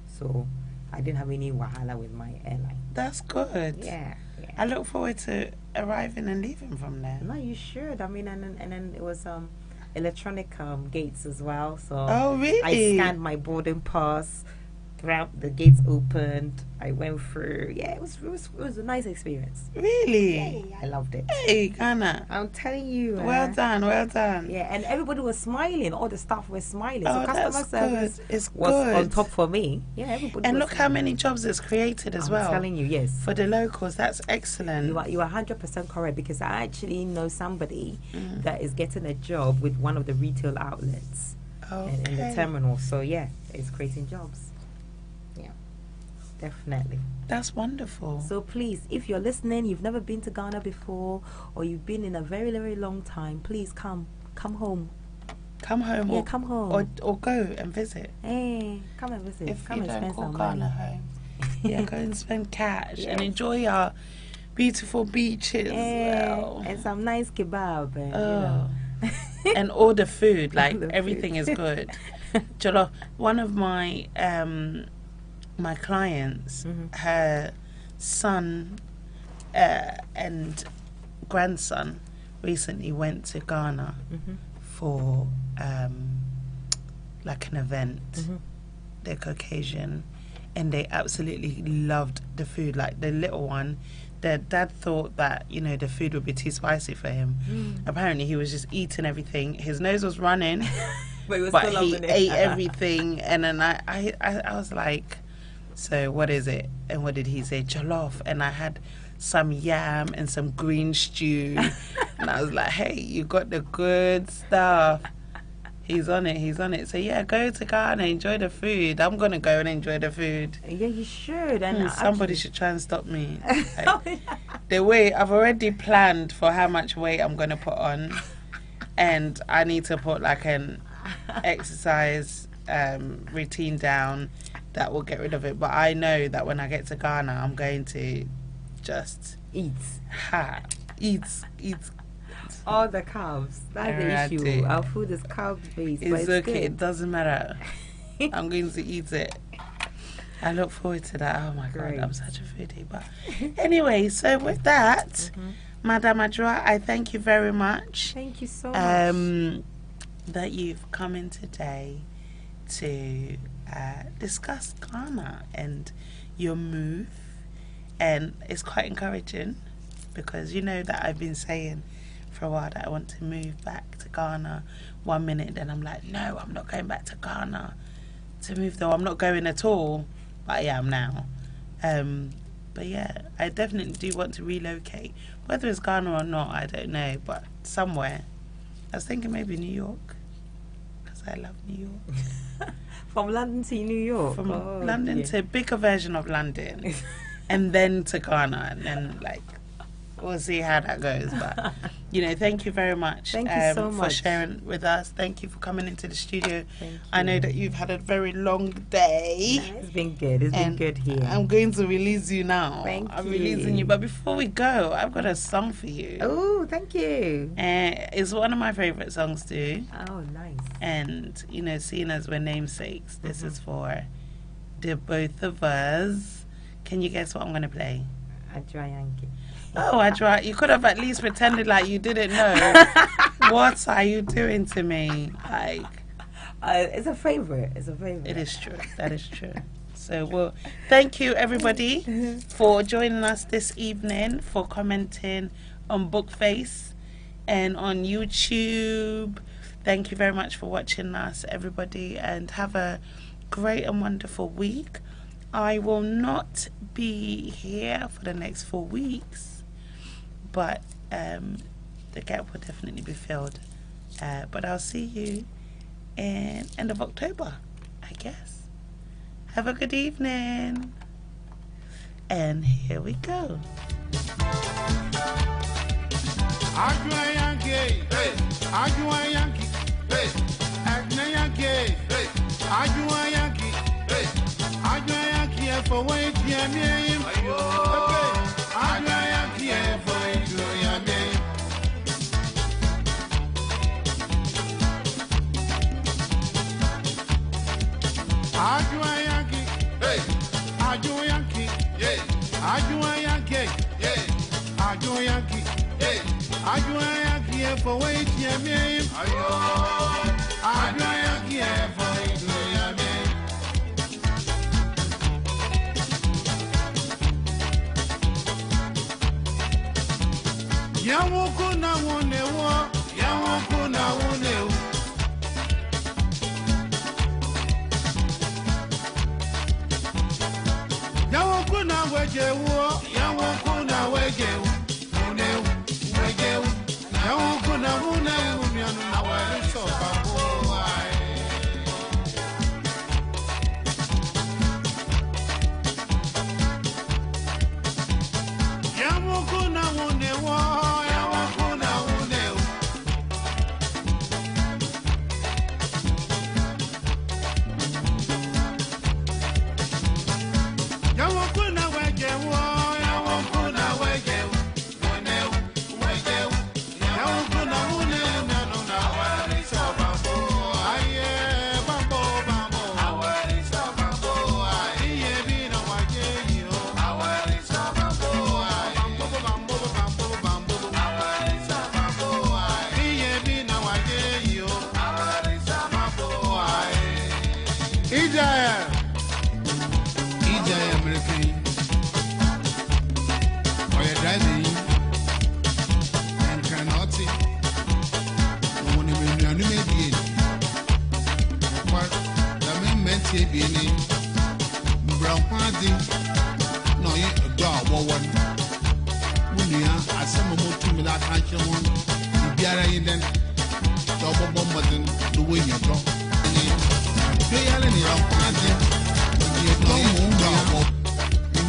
So I didn't have any wahala with my airline. That's good. Yeah. I look forward to arriving and leaving from there. No, you should. I mean, and then it was electronic gates as well. So oh, really? I scanned my boarding pass. The gates opened. I went through. Yeah, it was a nice experience. Really? Yeah, I loved it. Hey, Ghana! I'm telling you. Well done. Yeah, and everybody was smiling. All the staff were smiling. So customer service was good. On top for me. Yeah, everybody. And was look how many jobs it's created as well. I'm telling you, yes. For the locals, that's excellent. You are 100% correct, because I actually know somebody that is getting a job with one of the retail outlets in the terminal. So yeah, it's creating jobs. Definitely. That's wonderful. So please, if you're listening, you've never been to Ghana before, or you've been in a very, very long time, please come home. Come home. Yeah, come home. Or go and visit. Hey, come and visit. If come you and don't spend call some Ghana money. home. Yeah, go and spend cash and enjoy our beautiful beaches. And some nice kebab. And, and all the food, like the everything food. is good. Jollof. One of my my clients, her son and grandson recently went to Ghana for like an event. They're Caucasian, and they absolutely loved the food. Like the little one, their dad thought that, you know, the food would be too spicy for him. Apparently he was just eating everything. His nose was running, But he was but still he loving it. ate everything. And then I was like, so what is it? And what did he say? Jollof. And I had some yam and some green stew. And I was like, hey, you got the good stuff. He's on it. So yeah, go to Ghana, enjoy the food. I'm gonna go and enjoy the food. Yeah, you should. And Somebody should try and stop me. Like, the way I've already planned for how much weight I'm gonna put on, and I need to put like an exercise routine down that will get rid of it. But I know that when I get to Ghana, I'm going to just eat all the carbs. That's the issue. Our food is carb based. It's but okay. It doesn't matter. I'm going to eat it. I look forward to that. Oh my God, I'm such a foodie. But anyway, so with that, Madam Adjoa, I thank you very much. Thank you so much. That you've come in today to discuss Ghana and your move. And it's quite encouraging because you know that I've been saying for a while that I want to move back to Ghana. 1 minute, then I'm like, no, I'm not going back to Ghana to move, though I'm not going at all. But I am now. But yeah, I definitely do want to relocate. Whether it's Ghana or not, I don't know, but somewhere. I was thinking maybe New York, because I love New York. From London to New York? From London to a bigger version of London. And then to Ghana, and then like we'll see how that goes. But you know, thank you very much. Thank you so much for sharing with us. Thank you for coming into the studio. Thank you. I know that you've had a very long day. Yeah, it's been good. It's been good here. I'm going to release you now. I'm you. releasing you. But before we go, I've got a song for you. Oh, thank you. It's one of my favorite songs too. Oh, nice. And you know, seeing as we're namesakes, this is for the both of us. Can you guess what I'm going to play? Adjoa Yankee. Oh, Adjoa, you could have at least pretended like you didn't know. What are you doing to me? Like, it's a favorite. It's a favorite. it is true. That is true. So, well, thank you, everybody, for joining us this evening, for commenting on Bookface and on YouTube. Thank you very much for watching us, everybody, and have a great and wonderful week. I will not be here for the next 4 weeks, but the gap will definitely be filled. But I'll see you in end of October, I guess. Have a good evening. And here we go. Adjoa Yankee, hey, Adjoa Yankee, hey, Adjoa Yankee, hey, Adjoa Yankee, hey, Adjoa Yankee for wait, yeah, me, okay, Adjoa Yankee for wait, yeah, me. Adjoa Yankee, hey, Adjoa Yankee, yeah, Adjoa Yankee, yeah, Adjoa Yankee, hey, Adjoa Yankee for wait, yeah, me, Adjoa Yankee for wait, yeah, me. Yawoko na wone wo, yawoko na wone wo. Yawoko na weje wo, yawoko na weje wo. Wone wo, weje wo. Yawoko na wone wo, mianu na wale so babo ai. Yawoko na wone wo, yawoko na wone wo. Yawoko na weje wo, yawoko na weje wo. see being brown party. No, you go one. Munia, as some more to me that I can want. Biara in then double bombarding the way you go. They are in your party.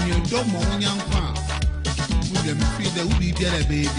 You don't know young farm. We can feed the woody baby.